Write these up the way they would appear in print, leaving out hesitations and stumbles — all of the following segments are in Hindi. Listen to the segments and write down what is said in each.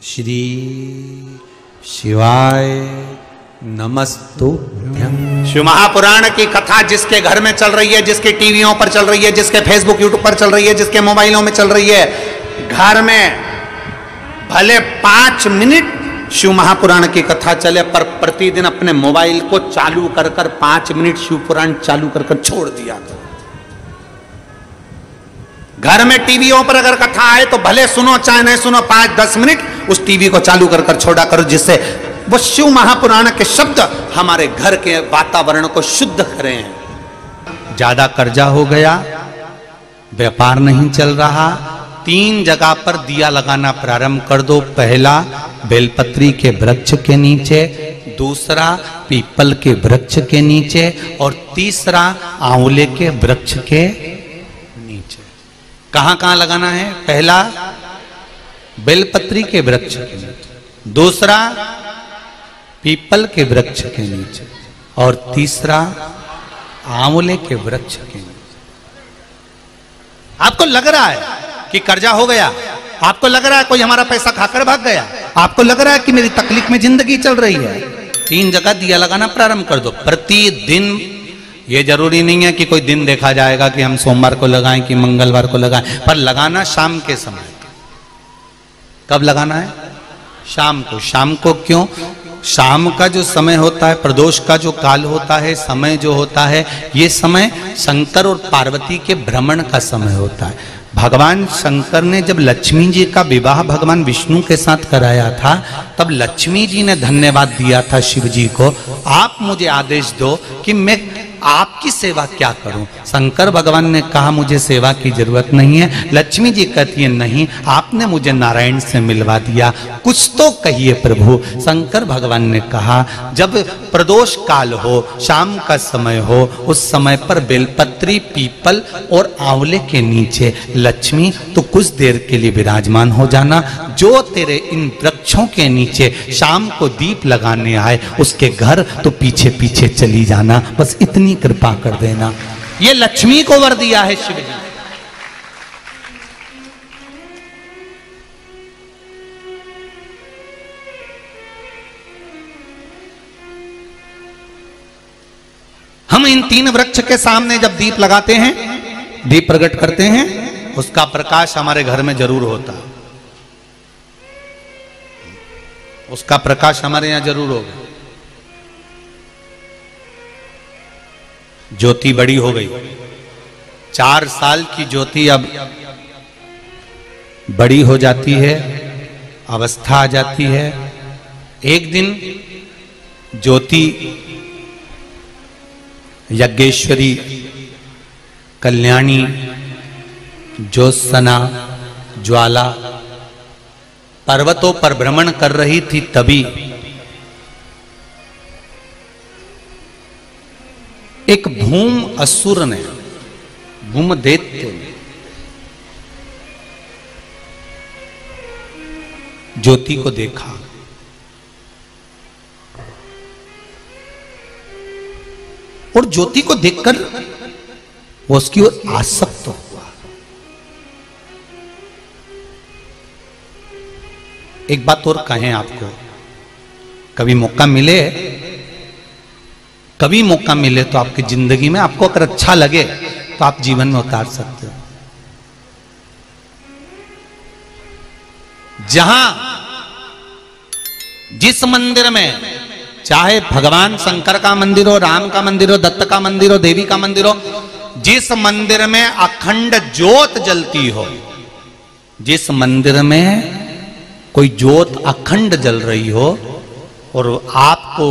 श्री शिवाय नमस्तुभ्यं। शिव महापुराण की कथा जिसके घर में चल रही है, जिसके टीवियों पर चल रही है, जिसके फेसबुक यूट्यूब पर चल रही है, जिसके मोबाइलों में चल रही है, घर में भले 5 मिनट शिव महापुराण की कथा चले, पर प्रतिदिन अपने मोबाइल को चालू कर 5 मिनट शिव पुराण चालू कर छोड़ दिया करो। घर में टीवियों पर अगर कथा आए तो भले सुनो चाहे नहीं सुनो, 5-10 मिनट उस टीवी को चालू कर छोड़ा करो, जिससे वो शिव महापुराण के शब्द हमारे घर के वातावरण को शुद्ध करें। ज्यादा कर्जा हो गया, व्यापार नहीं चल रहा, 3 जगह पर दिया लगाना प्रारंभ कर दो। पहला बेलपत्री के वृक्ष के नीचे, दूसरा पीपल के वृक्ष के नीचे और तीसरा आंवले के वृक्ष के नीचे। कहां कहां लगाना है? पहला बेलपत्री के वृक्ष के नीचे, दूसरा पीपल के वृक्ष के नीचे और तीसरा आंवले के वृक्ष के नीचे। आपको लग रहा है कि कर्जा हो गया, आपको लग रहा है कोई हमारा पैसा खाकर भाग गया, आपको लग रहा है कि मेरी तकलीफ में जिंदगी चल रही है, 3 जगह दिया लगाना प्रारंभ कर दो प्रतिदिन। ये जरूरी नहीं है कि कोई दिन देखा जाएगा कि हम सोमवार को लगाएं कि मंगलवार को लगाएं, पर लगाना शाम के समय। कब लगाना है? शाम को। शाम को क्यों? शाम का जो समय होता है, प्रदोष का जो काल होता है, समय जो होता है, ये समय शंकर और पार्वती के भ्रमण का समय होता है। भगवान शंकर ने जब लक्ष्मी जी का विवाह भगवान विष्णु के साथ कराया था, तब लक्ष्मी जी ने धन्यवाद दिया था शिव जी को, आप मुझे आदेश दो कि मैं आपकी सेवा क्या करूं। शंकर भगवान ने कहा मुझे सेवा की जरूरत नहीं है। लक्ष्मी जी कहती है नहीं, आपने मुझे नारायण से मिलवा दिया, कुछ तो कहिए प्रभु। शंकर भगवान ने कहा जब प्रदोष काल हो, शाम का समय हो, उस समय पर बेलपत्री, पीपल और आंवले के नीचे लक्ष्मी तो कुछ देर के लिए विराजमान हो जाना। जो तेरे इन वृक्षों के नीचे शाम को दीप लगाने आए, उसके घर तो पीछे पीछे चली जाना, बस इतनी कृपा कर देना। ये लक्ष्मी को वर दिया है शिव जी। हम इन 3 वृक्ष के सामने जब दीप लगाते हैं, दीप प्रकट करते हैं, उसका प्रकाश हमारे घर में जरूर होता है, उसका प्रकाश हमारे यहां जरूर होगा। ज्योति बड़ी हो गई, 4 साल की ज्योति अब बड़ी हो जाती है, अवस्था आ जाती है। एक दिन ज्योति यज्ञेश्वरी, कल्याणी, ज्योत्सना, ज्वाला पर्वतों पर भ्रमण कर रही थी, तभी एक भूम असुर ने, भूम दैत्य ने ज्योति को देखा और ज्योति को देखकर वो उसकी ओर आसक्त हुआ। एक बात और कहें आपको, कभी मौका मिले तो आपकी जिंदगी में आपको अगर अच्छा लगे तो आप जीवन में उतार सकते हो। जहां जिस मंदिर में, चाहे भगवान शंकर का मंदिर हो, राम का मंदिर हो, दत्त का मंदिर हो, देवी का मंदिर हो, जिस मंदिर में अखंड ज्योत जलती हो, जिस मंदिर में कोई ज्योत अखंड जल रही हो और आपको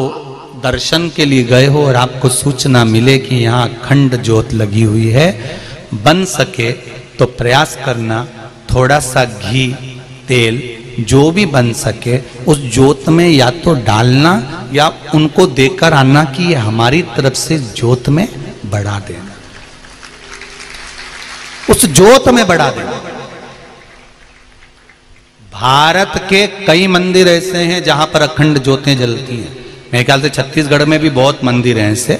दर्शन के लिए गए हो और आपको सूचना मिले कि यहाँ अखंड ज्योत लगी हुई है, बन सके तो प्रयास करना, थोड़ा सा घी, तेल, जो भी बन सके उस ज्योत में या तो डालना या उनको देकर आना कि ये हमारी तरफ से ज्योत में बढ़ा देना, उस ज्योत में बढ़ा देना। भारत के कई मंदिर ऐसे हैं जहां पर अखंड ज्योतें जलती हैं। मेरे ख्याल से छत्तीसगढ़ में भी बहुत मंदिर हैं ऐसे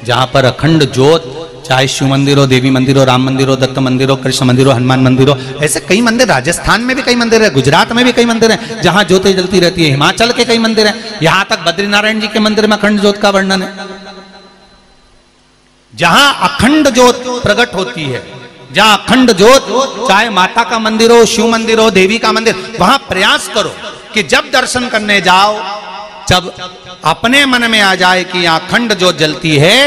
जहां पर अखंड ज्योत चाहे शिव मंदिर हो, देवी मंदिर हो, राम मंदिर हो, दत्त मंदिर हो, कृष्ण मंदिर हो, हनुमान मंदिर हो, ऐसे कई मंदिर, राजस्थान में भी कई मंदिर है, गुजरात में भी कई मंदिर हैं जहां ज्योति जलती रहती है, हिमाचल के कई मंदिर हैं, यहां तक बद्रीनारायण जी के मंदिर में अखंड ज्योत का वर्णन है। जहां अखंड ज्योत प्रकट होती है, जहां अखंड ज्योत, चाहे माता का मंदिर हो, शिव मंदिर हो, देवी का मंदिर, वहां प्रयास करो कि जब दर्शन करने जाओ, जब अपने मन में आ जाए कि यहाँ अखंड ज्योत जलती है,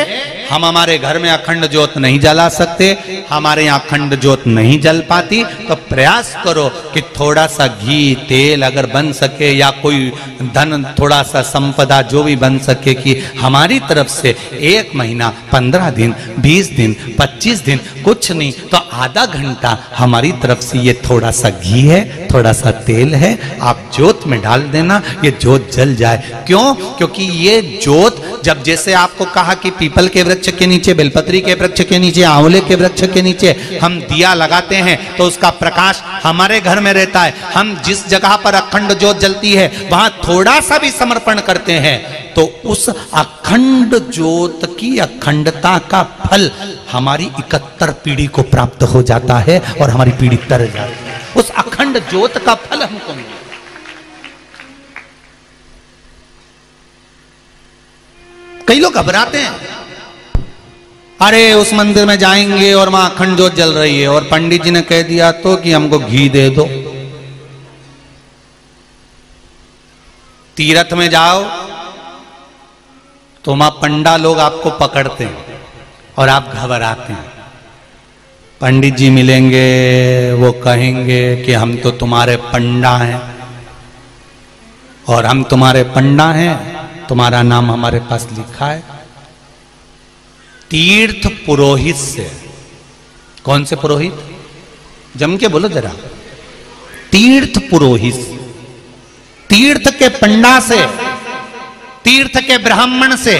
हम हमारे घर में अखंड ज्योत नहीं जला सकते, हमारे यहाँ अखंड ज्योत नहीं जल पाती, तो प्रयास करो कि थोड़ा सा घी तेल अगर बन सके या कोई धन थोड़ा सा संपदा जो भी बन सके, कि हमारी तरफ से 1 महीना 15 दिन 20 दिन 25 दिन कुछ नहीं तो आधा घंटा हमारी तरफ से ये थोड़ा सा घी है, थोड़ा सा तेल है, आप ज्योत में डाल देना, ये ज्योत जल जाए। क्यों? क्योंकि ये ज्योत, जब जैसे आपको कहा कि पीपल के वृक्ष के नीचे, बेलपत्री के वृक्ष के नीचे, आंवले के वृक्ष के नीचे हम दिया लगाते हैं तो उसका प्रकाश हमारे घर में रहता है। हम जिस जगह पर अखंड ज्योत जलती है वहां थोड़ा सा भी समर्पण करते हैं तो उस अखंड ज्योत की अखंडता का फल हमारी 71 पीढ़ी को प्राप्त हो जाता है और हमारी पीढ़ी तर जाती है। उस अखंड ज्योत का फल हमको मिले। कई लोग घबराते हैं, अरे उस मंदिर में जाएंगे और वहां अखंड ज्योत जल रही है और पंडित जी ने कह दिया तो कि हमको घी दे दो। तीर्थ में जाओ तो वहां पंडा लोग आपको पकड़ते हैं और आप घबराते हैं। पंडित जी मिलेंगे, वो कहेंगे कि हम तो तुम्हारे पंडा हैं और हम तुम्हारे पंडा हैं, तुम्हारा नाम हमारे पास लिखा है। तीर्थ पुरोहित से, कौन से पुरोहित? जम के बोलो जरा। तीर्थ पुरोहित, तीर्थ के पंडा से, तीर्थ के ब्राह्मण से,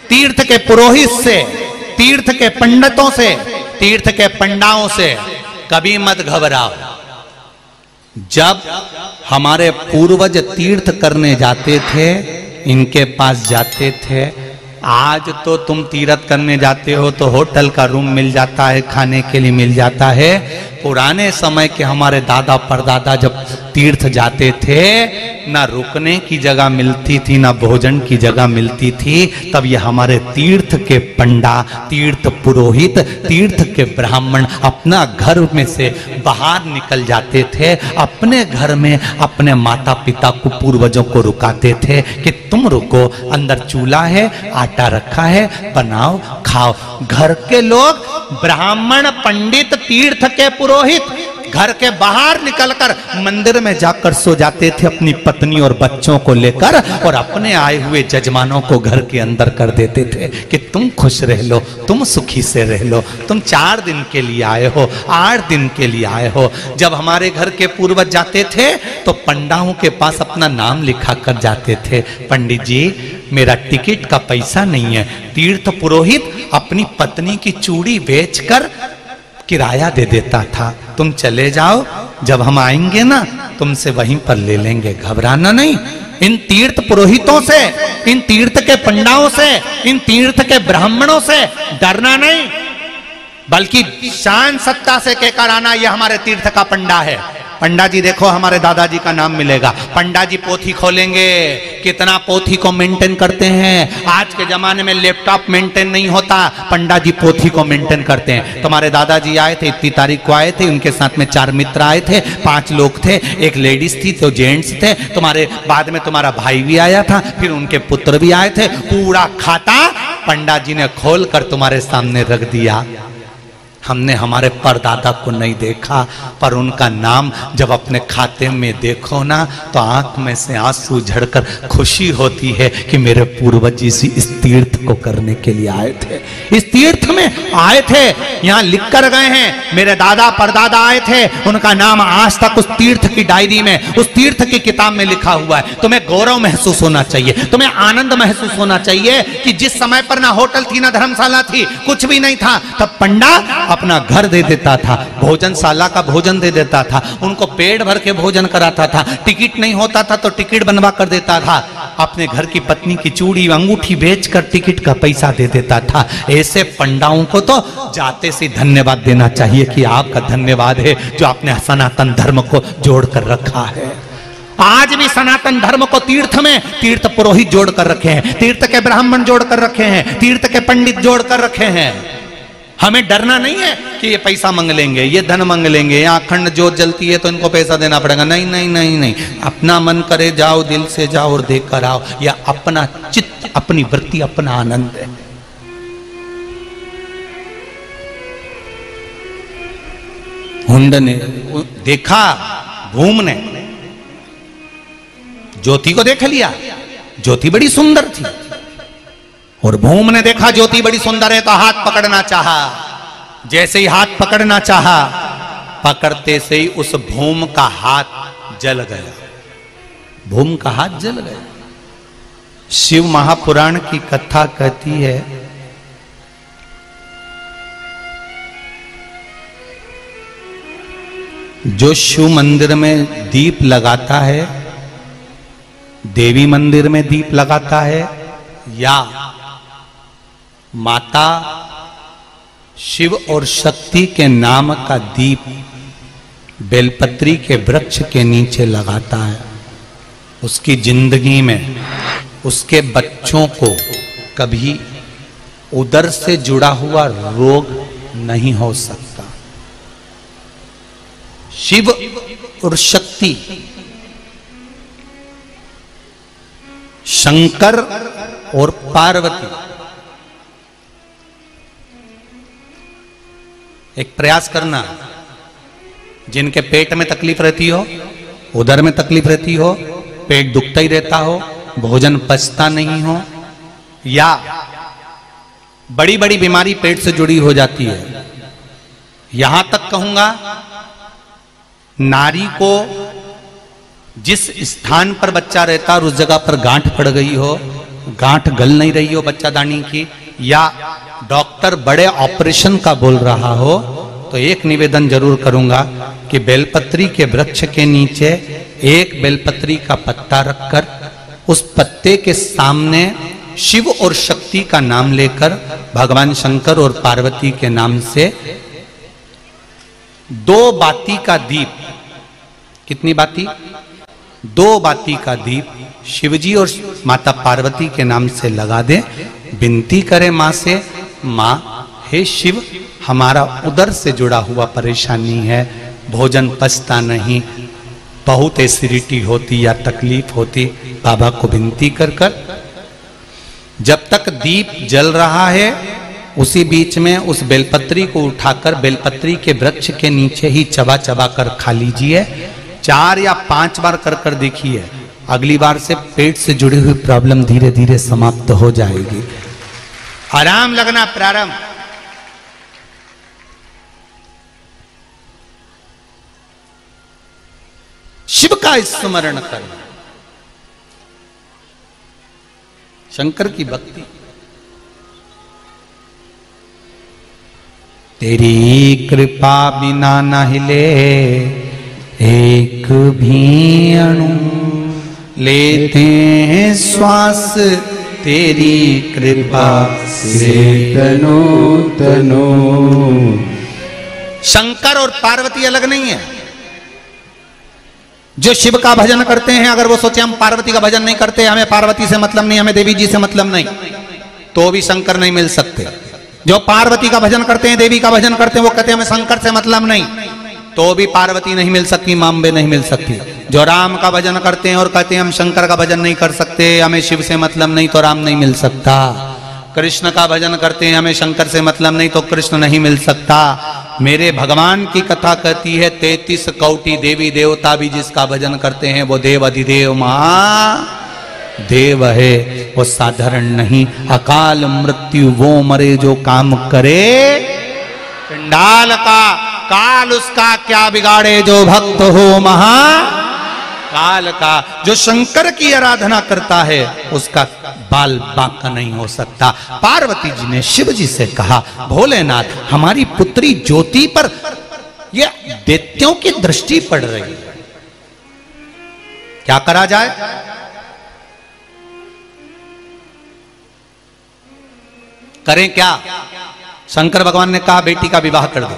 तीर्थ के पुरोहित से, तीर्थ के पंडितों से, तीर्थ के पंडाओं से कभी मत घबराओ। जब हमारे पूर्वज तीर्थ करने जाते थे, इनके पास जाते थे, आज तो तुम तीर्थ करने जाते हो तो होटल का रूम मिल जाता है, खाने के लिए मिल जाता है। पुराने समय के हमारे दादा परदादा जब तीर्थ जाते थे, ना रुकने की जगह मिलती थी, ना भोजन की जगह मिलती थी। तब ये हमारे तीर्थ के पंडा, तीर्थ पुरोहित, तीर्थ के ब्राह्मण अपना घर में से बाहर निकल जाते थे, अपने घर में अपने माता पिता को, पूर्वजों को रुकाते थे कि तुम रुको, अंदर चूल्हा है, आटा रखा है, बनाओ खाओ। घर के लोग, ब्राह्मण, पंडित, तीर्थ के पुरोहित घर के बाहर निकलकर मंदिर में जाकर सो जाते थे अपनी पत्नी और बच्चों को लेकर, और अपने आए हुए जजमानों को घर के अंदर कर देते थे कि तुम खुश रह लो, तुम सुखी से रह लो, तुम 4 दिन के लिए आए हो, 8 दिन के लिए आए हो। जब हमारे घर के पूर्वज जाते थे तो पंडाओं के पास अपना नाम लिखा कर जाते थे, पंडित जी मेरा टिकट का पैसा नहीं है। तीर्थ पुरोहित अपनी पत्नी की चूड़ी बेचकर किराया दे देता था, तुम चले जाओ, जब हम आएंगे ना तुमसे वहीं पर ले लेंगे, घबराना नहीं। इन तीर्थ पुरोहितों से, इन तीर्थ के पंडाओं से, इन तीर्थ के ब्राह्मणों से डरना नहीं, बल्कि शान सत्ता से कहकर आना ये हमारे तीर्थ का पंडा है। पंडा जी देखो हमारे दादाजी का नाम मिलेगा। पंडा जी पोथी खोलेंगे, कितना पोथी को मेंटेन करते हैं। आज के जमाने में लैपटॉप मेंटेन नहीं होता, पंडा जी पोथी को मेंटेन करते हैं। तुम्हारे दादाजी आए थे, इतनी तारीख को आए थे, उनके साथ में 4 मित्र आए थे, 5 लोग थे, एक लेडीज थी, तो जेंट्स थे, तुम्हारे बाद में तुम्हारा भाई भी आया था, फिर उनके पुत्र भी आए थे। पूरा खाता पंडा जी ने खोल कर तुम्हारे सामने रख दिया। हमने हमारे परदादा को नहीं देखा, पर उनका नाम जब अपने खाते में देखो ना तो आंख में से आंसू झड़कर खुशी होती है कि मेरे पूर्वज इस तीर्थ को करने के लिए आए थे, इस तीर्थ में आए थे। यहाँ लिख कर गए हैं, मेरे दादा परदादा आए थे, उनका नाम आज तक उस तीर्थ की डायरी में, उस तीर्थ की किताब में लिखा हुआ है। तुम्हें गौरव महसूस होना चाहिए, तुम्हें आनंद महसूस होना चाहिए कि जिस समय पर ना होटल थी, ना धर्मशाला थी, कुछ भी नहीं था, तब पंडा अपना घर दे देता था, भोजनशाला का भोजन दे देता था, उनको पेट भर के भोजन कराता था। टिकट नहीं होता था तो टिकट बनवा कर देता था। अपने घर की पत्नी की चूड़ी अंगूठी बेचकर टिकट का पैसा दे देता था। ऐसे पंडाओं को तो जाते से धन्यवाद देना चाहिए कि आपका धन्यवाद है जो आपने सनातन धर्म को जोड़ कर रखा है। आज भी सनातन धर्म को तीर्थ में तीर्थ पुरोहित जोड़ कर रखे हैं, तीर्थ के ब्राह्मण जोड़ कर रखे हैं, तीर्थ के पंडित जोड़ कर रखे हैं। हमें डरना नहीं है कि ये पैसा मांग लेंगे, ये धन मांग लेंगे, यहाँ अखंड जोत जलती है तो इनको पैसा देना पड़ेगा। नहीं नहीं नहीं नहीं, अपना मन करे जाओ, दिल से जाओ और देख कर आओ। या अपना चित्त, अपनी वृत्ति, अपना आनंद है। हुंड ने देखा, भूम ने ज्योति को देख लिया, ज्योति बड़ी सुंदर थी, और भूम ने देखा ज्योति बड़ी सुंदर है तो हाथ पकड़ना चाहा। जैसे ही हाथ पकड़ना चाहा, पकड़ते से ही उस भूम का हाथ जल गया। भूम का हाथ जल गया। शिव महापुराण की कथा कहती है जो शिव मंदिर में दीप लगाता है, देवी मंदिर में दीप लगाता है, या माता शिव और शक्ति के नाम का दीप बेलपत्री के वृक्ष के नीचे लगाता है, उसकी जिंदगी में उसके बच्चों को कभी उदर से जुड़ा हुआ रोग नहीं हो सकता। शिव और शक्ति, शंकर और पार्वती, एक प्रयास करना, जिनके पेट में तकलीफ रहती हो, उदर में तकलीफ रहती हो, पेट दुखता ही रहता हो, भोजन पचता नहीं हो, या बड़ी बड़ी बीमारी पेट से जुड़ी हो जाती है। यहां तक कहूंगा, नारी को जिस स्थान पर बच्चा रहता और उस जगह पर गांठ पड़ गई हो, गांठ गल नहीं रही हो बच्चादानी की, या डॉक्टर बड़े ऑपरेशन का बोल रहा हो, तो एक निवेदन जरूर करूंगा कि बेलपत्री के वृक्ष के नीचे एक बेलपत्री का पत्ता रखकर उस पत्ते के सामने शिव और शक्ति का नाम लेकर भगवान शंकर और पार्वती के नाम से 2 बाती का दीप, कितनी बाती? 2 बाती का दीप शिवजी और माता पार्वती के नाम से लगा दे, विनती करे मां से, मां हे शिव, हमारा उदर से जुड़ा हुआ परेशानी है, भोजन पचता नहीं, बहुत एसिडिटी होती या तकलीफ होती, बाबा को विनती कर कर। जब तक दीप जल रहा है उसी बीच में उस बेलपत्री को उठाकर बेलपत्री के वृक्ष के नीचे ही चबा चबा कर खा लीजिए। 4 या 5 बार कर कर देखिए, अगली बार से पेट से जुड़ी हुई प्रॉब्लम धीरे धीरे समाप्त हो जाएगी, आराम लगना प्रारंभ। शिव का स्मरण करना, शंकर की भक्ति। तेरी कृपा बिना न हिले एक भी अणु, लेते हैं श्वास तेरी कृपा से तनो तनो। शंकर और पार्वती अलग नहीं है। जो शिव का भजन करते हैं, अगर वो सोचे हम पार्वती का भजन नहीं करते, हमें पार्वती से मतलब नहीं, हमें देवी जी से मतलब नहीं, तो भी शंकर नहीं मिल सकते। जो पार्वती का भजन करते हैं, देवी का भजन करते हैं, वो कहते हैं हमें शंकर से मतलब नहीं, तो भी पार्वती नहीं मिल सकती, मांबे नहीं मिल सकती। जो राम का भजन करते हैं और कहते हैं हम शंकर का भजन नहीं कर सकते, हमें शिव से मतलब नहीं, तो राम नहीं मिल सकता। कृष्ण का भजन करते हैं, हमें शंकर से मतलब नहीं, तो कृष्ण नहीं मिल सकता। मेरे भगवान की कथा कहती है 33 कोटि देवी देवता भी जिसका भजन करते हैं वो देव अधिदेव महादेव है, वो साधारण नहीं। अकाल मृत्यु वो मरे जो काम करे, चंडाल का काल उसका क्या बिगाड़े, जो भक्त हो महाकाल का। जो शंकर की आराधना करता है उसका बाल बांका नहीं हो सकता। पार्वती जी ने शिव जी से कहा, भोलेनाथ हमारी पुत्री ज्योति पर ये दैत्यों की दृष्टि पड़ रही है, क्या करा जाए? करें क्या? शंकर भगवान ने कहा बेटी का विवाह कर दो।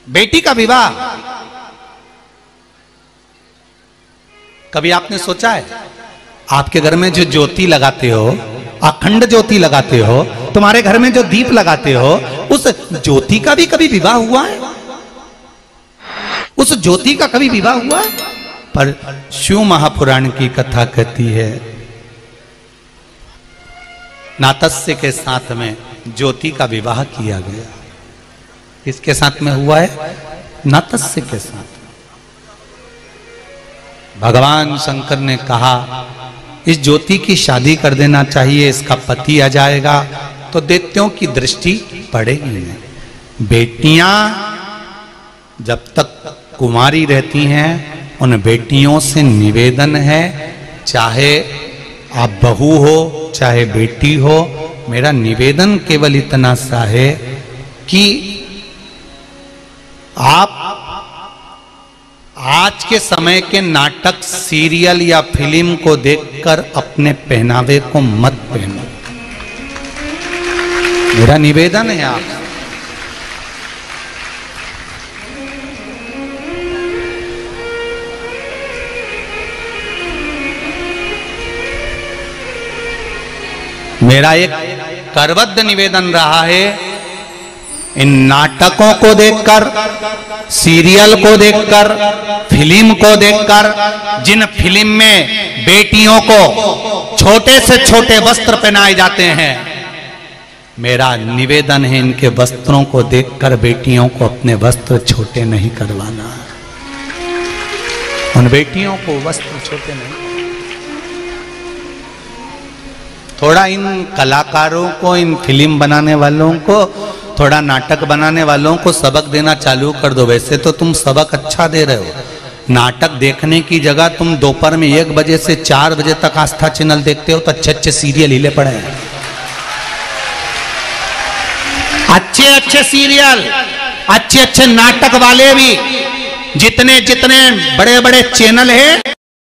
बेटी का विवाह कभी आपने सोचा है? आपके घर में जो ज्योति लगाते हो, अखंड ज्योति लगाते हो, तुम्हारे घर में जो दीप लगाते हो, उस ज्योति का भी कभी विवाह हुआ है? उस ज्योति का कभी विवाह हुआ है? पर शिव महापुराण की कथा कहती है नातस्य के साथ में ज्योति का विवाह किया गया। किसके साथ में हुआ है? नातस्य के साथ। भगवान शंकर ने कहा इस ज्योति की शादी कर देना चाहिए, इसका पति आ जाएगा तो दैत्यों की दृष्टि पड़ेगी नहीं। बेटियां जब तक कुमारी रहती हैं, उन बेटियों से निवेदन है, चाहे आप बहू हो चाहे बेटी हो, मेरा निवेदन केवल इतना सा है कि आप आज के समय के नाटक, सीरियल या फिल्म को देखकर अपने पहनावे को मत पहनो। मेरा निवेदन है आप। मेरा एक करबद्ध निवेदन रहा है, इन नाटकों को देखकर, सीरियल को देखकर, फिल्म को देखकर, जिन फिल्म में बेटियों को छोटे से छोटे वस्त्र पहनाए जाते हैं, मेरा निवेदन है इनके वस्त्रों को देखकर बेटियों को अपने वस्त्र छोटे नहीं करवाना। उन बेटियों को वस्त्र छोटे नहीं। थोड़ा इन कलाकारों को, इन फिल्म बनाने वालों को, थोड़ा नाटक बनाने वालों को सबक देना चालू कर दो। वैसे तो तुम सबक अच्छा दे रहे हो। नाटक देखने की जगह तुम दोपहर में 1 बजे से 4 बजे तक आस्था चैनल देखते हो, तो अच्छे अच्छे सीरियल हिले पड़े हैं। अच्छे अच्छे सीरियल, अच्छे अच्छे नाटक वाले भी जितने जितने बड़े बड़े चैनल हैं,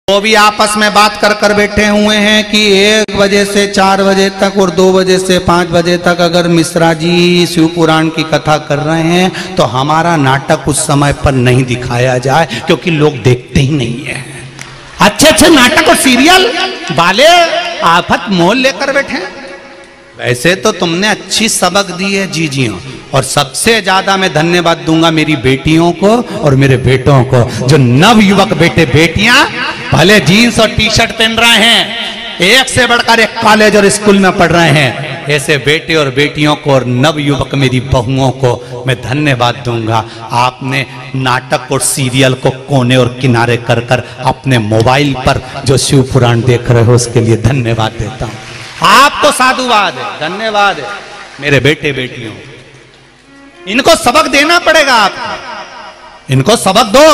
वो भी आपस में बात कर कर बैठे हुए हैं कि 1 बजे से 4 बजे तक और 2 बजे से 5 बजे तक अगर मिश्रा जी शिव पुराण की कथा कर रहे हैं तो हमारा नाटक उस समय पर नहीं दिखाया जाए, क्योंकि लोग देखते ही नहीं है। अच्छे अच्छे नाटक और सीरियल वाले आफत मोल लेकर बैठे हैं। वैसे तो तुमने अच्छी सबक दी है जीजियों, और सबसे ज्यादा मैं धन्यवाद दूंगा मेरी बेटियों को और मेरे बेटों को, जो नव युवक बेटे बेटियां भले जीन्स और टी शर्ट पहन रहे हैं, एक से बढ़कर एक कॉलेज और स्कूल में पढ़ रहे हैं, ऐसे बेटे और बेटियों को और नव युवक मेरी बहुओं को मैं धन्यवाद दूंगा। आपने नाटक और सीरियल को कोने और किनारे कर कर अपने मोबाइल पर जो शिव पुराण देख रहे हो उसके लिए धन्यवाद देता हूं। आप तो साधुवाद है, धन्यवाद है मेरे बेटे बेटियों। इनको सबक देना पड़ेगा आपको। इनको सबक दो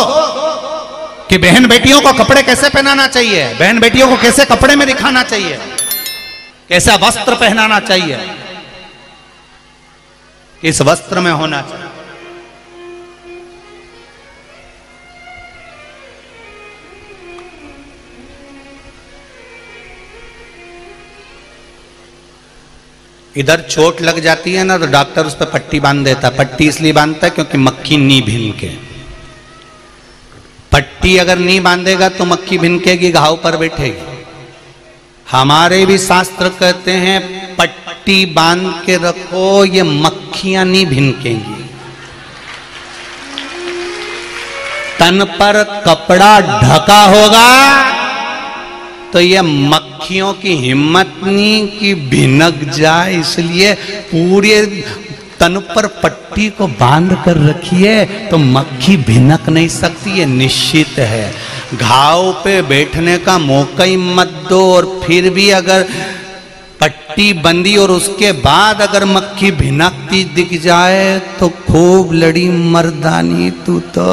कि बहन बेटियों को कपड़े कैसे पहनाना चाहिए, बहन बेटियों को कैसे कपड़े में दिखाना चाहिए, कैसा वस्त्र पहनाना चाहिए, किस वस्त्र में होना चाहिए। इधर चोट लग जाती है ना, तो डॉक्टर उस पर पट्टी बांध देता। पट्टी इसलिए बांधता है क्योंकि मक्खी नहीं भिनके। पट्टी अगर नहीं बांधेगा तो मक्खी भिनकेगी, घाव पर बैठेगी। हमारे भी शास्त्र कहते हैं पट्टी बांध के रखो, ये मक्खियां नहीं भिनकेंगी। तन पर कपड़ा ढका होगा तो ये मक्खियों की हिम्मत नहीं कि भिनक जाए, इसलिए पूरे तन पर पट्टी को बांध कर रखिए तो मक्खी भिनक नहीं सकती, ये निश्चित है। घाव पे बैठने का मौका ही मत दो, और फिर भी अगर पट्टी बंदी और उसके बाद अगर मक्खी भिनकती दिख जाए तो खूब लड़ी मर्दानी तू तो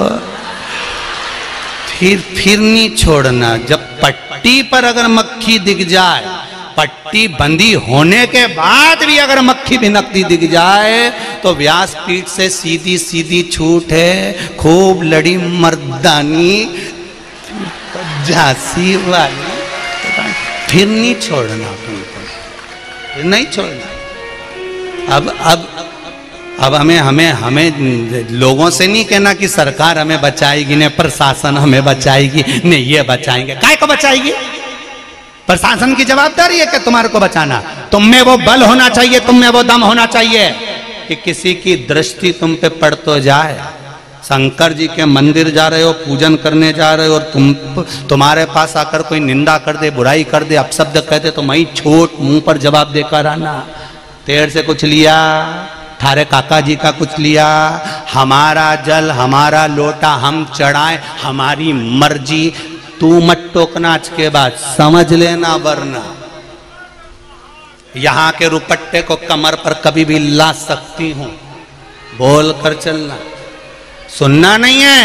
फिर नहीं छोड़ना। जब पट्टी पर अगर मक्खी दिख जाए, पट्टी बंदी होने के बाद भी अगर मक्खी भिनकती दिख जाए तो व्यासपीठ से सीधी सीधी छूट है, खूब लड़ी मर्दानी झांसी वाली फिर नहीं छोड़ना तुमको, फिर नहीं छोड़ना। अब हमें लोगों से नहीं कहना कि सरकार हमें बचाएगी, ने प्रशासन हमें बचाएगी, ने ये बचाएंगे। काय को बचाएगी? प्रशासन की जवाबदारी है कि तुम्हारे को बचाना। तुम में वो बल होना चाहिए, तुम में वो दम होना चाहिए कि किसी की दृष्टि तुम पे पड़ तो जाए। शंकर जी के मंदिर जा रहे हो, पूजन करने जा रहे हो, और तुम्हारे पास आकर कोई निंदा कर दे, बुराई कर दे, अपशब्द कह दे, तो मैं छोट मुंह पर जवाब देकर आना। तेर से कुछ लिया, थारे काका जी का कुछ लिया, हमारा जल हमारा लोटा हम चढ़ाए, हमारी मर्जी, तू मत टोकना। आज के बाद समझ लेना, वरना यहां के रुपट्टे को कमर पर कभी भी ला सकती हूं। बोल कर चलना, सुनना नहीं है,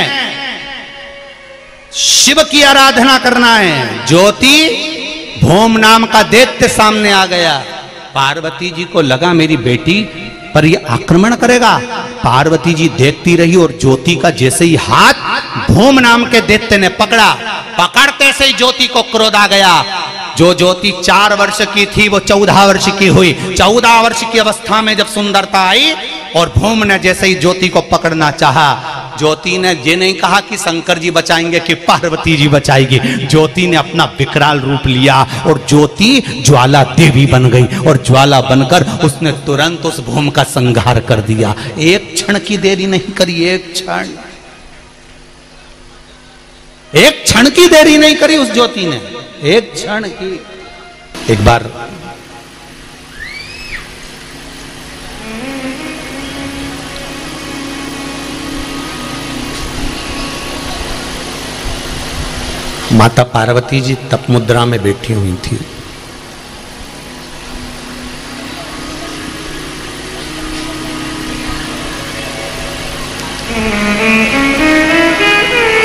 शिव की आराधना करना है। ज्योति भूम नाम का दैत्य सामने आ गया। पार्वती जी को लगा मेरी बेटी पर ये आक्रमण करेगा। पार्वती जी देखती रही और ज्योति का जैसे ही हाथ भूम नाम के दैत्य ने पकड़ा, पकड़ते से ही ज्योति को क्रोध आ गया। जो ज्योति 4 वर्ष की थी वो 14 वर्ष की हुई। 14 वर्ष की अवस्था में जब सुंदरता आई और भूम ने जैसे ही ज्योति को पकड़ना चाहा, ज्योति ने ये नहीं कहा कि शंकर जी बचाएंगे कि पार्वती जी बचाएगी। ज्योति ने अपना विकराल रूप लिया और ज्योति ज्वाला देवी बन गई, और ज्वाला बनकर उसने तुरंत उस भूम का संहार कर दिया। एक क्षण की देरी नहीं करी, एक क्षण की देरी नहीं करी उस ज्योति ने, एक क्षण की। एक बार माता पार्वती जी तप मुद्रा में बैठी हुई थी।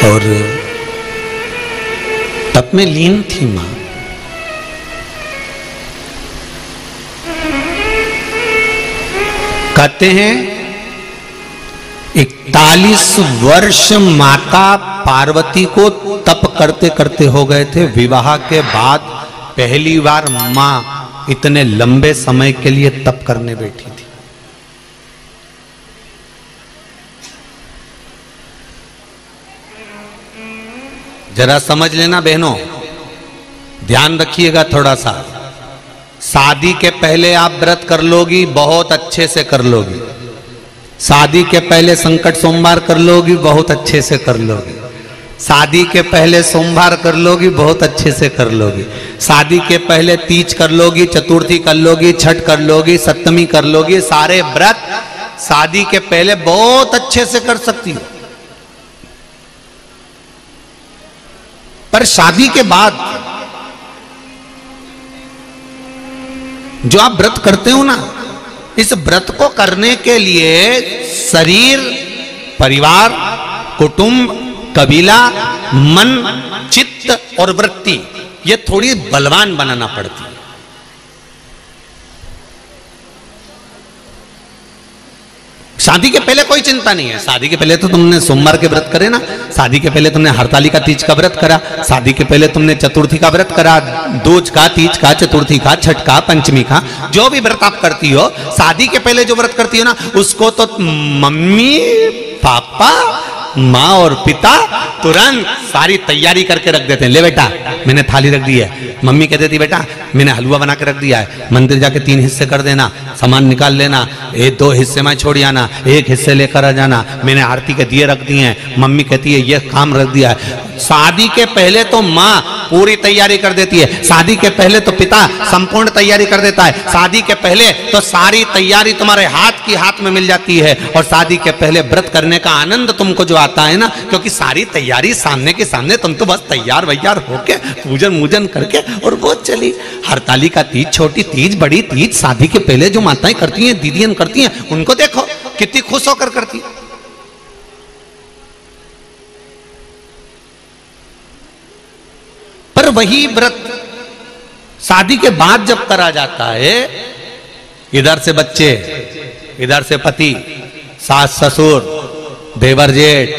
और तप में लीन थी मां। कहते हैं 41 वर्ष माता पार्वती को तप करते करते हो गए थे। विवाह के बाद पहली बार मां इतने लंबे समय के लिए तप करने बैठी थी। जरा समझ लेना बहनों, ध्यान रखिएगा थोड़ा सा। शादी के पहले आप व्रत कर लोगी, बहुत अच्छे से कर लोगी। शादी के पहले संकट सोमवार कर लोगी, बहुत अच्छे से कर लोगी। शादी के पहले सोमवार कर लोगी, बहुत अच्छे से कर लोगी। शादी के पहले तीज कर लोगी, चतुर्थी कर लोगी, छठ कर लोगी, सप्तमी कर लोगी। सारे व्रत शादी के पहले बहुत अच्छे से कर सकती हो। पर शादी के बाद जो आप व्रत करते हो ना, इस व्रत को करने के लिए शरीर, परिवार, कुटुंब, कबीला, मन, चित्त और वृत्ति, ये थोड़ी बलवान बनाना पड़ती है। शादी के पहले कोई चिंता नहीं है। शादी के पहले तो तुमने सोमवार के व्रत करे ना, शादी के पहले तुमने हरतालिका तीज का व्रत करा, शादी के पहले तुमने चतुर्थी का व्रत करा, दूज का, तीज का, चतुर्थी का, छठ का, पंचमी का, जो भी व्रत आप करती हो, शादी के पहले जो व्रत करती हो ना, उसको तो मम्मी, पापा, माँ और पिता तुरंत सारी तैयारी करके रख देते हैं। ले बेटा मैंने थाली रख दी है। मम्मी कहती थी बेटा मैंने हलवा बना के रख दिया है, मंदिर जाके 3 हिस्से कर देना, सामान निकाल लेना, 2 हिस्से में छोड़ आना, 1 हिस्से लेकर आ जाना, मैंने आरती के दिए रख दिए हैं। मम्मी कहती है ये काम रख दिया है। शादी के पहले तो माँ पूरी तैयारी कर देती है, शादी के पहले तो पिता संपूर्ण तैयारी कर देता है, शादी के पहले तो सारी तैयारी तुम्हारे हाथ में मिल जाती है। और शादी के पहले व्रत करने का आनंद तुमको जो आता है ना, क्योंकि सारी तैयारी सामने के सामने, तुम तो बस तैयार वैयार होके पूजन मूजन करके और वो चली। हरतालिका तीज, छोटी तीज, बड़ी तीज, शादी के पहले जो माताएं करती हैं, दीदियां करती हैं, उनको देखो कितनी खुश होकर करती है। पर वही व्रत शादी के बाद जब करा जाता है, इधर से बच्चे, इधर से पति, सास ससुर, देवर जेठ,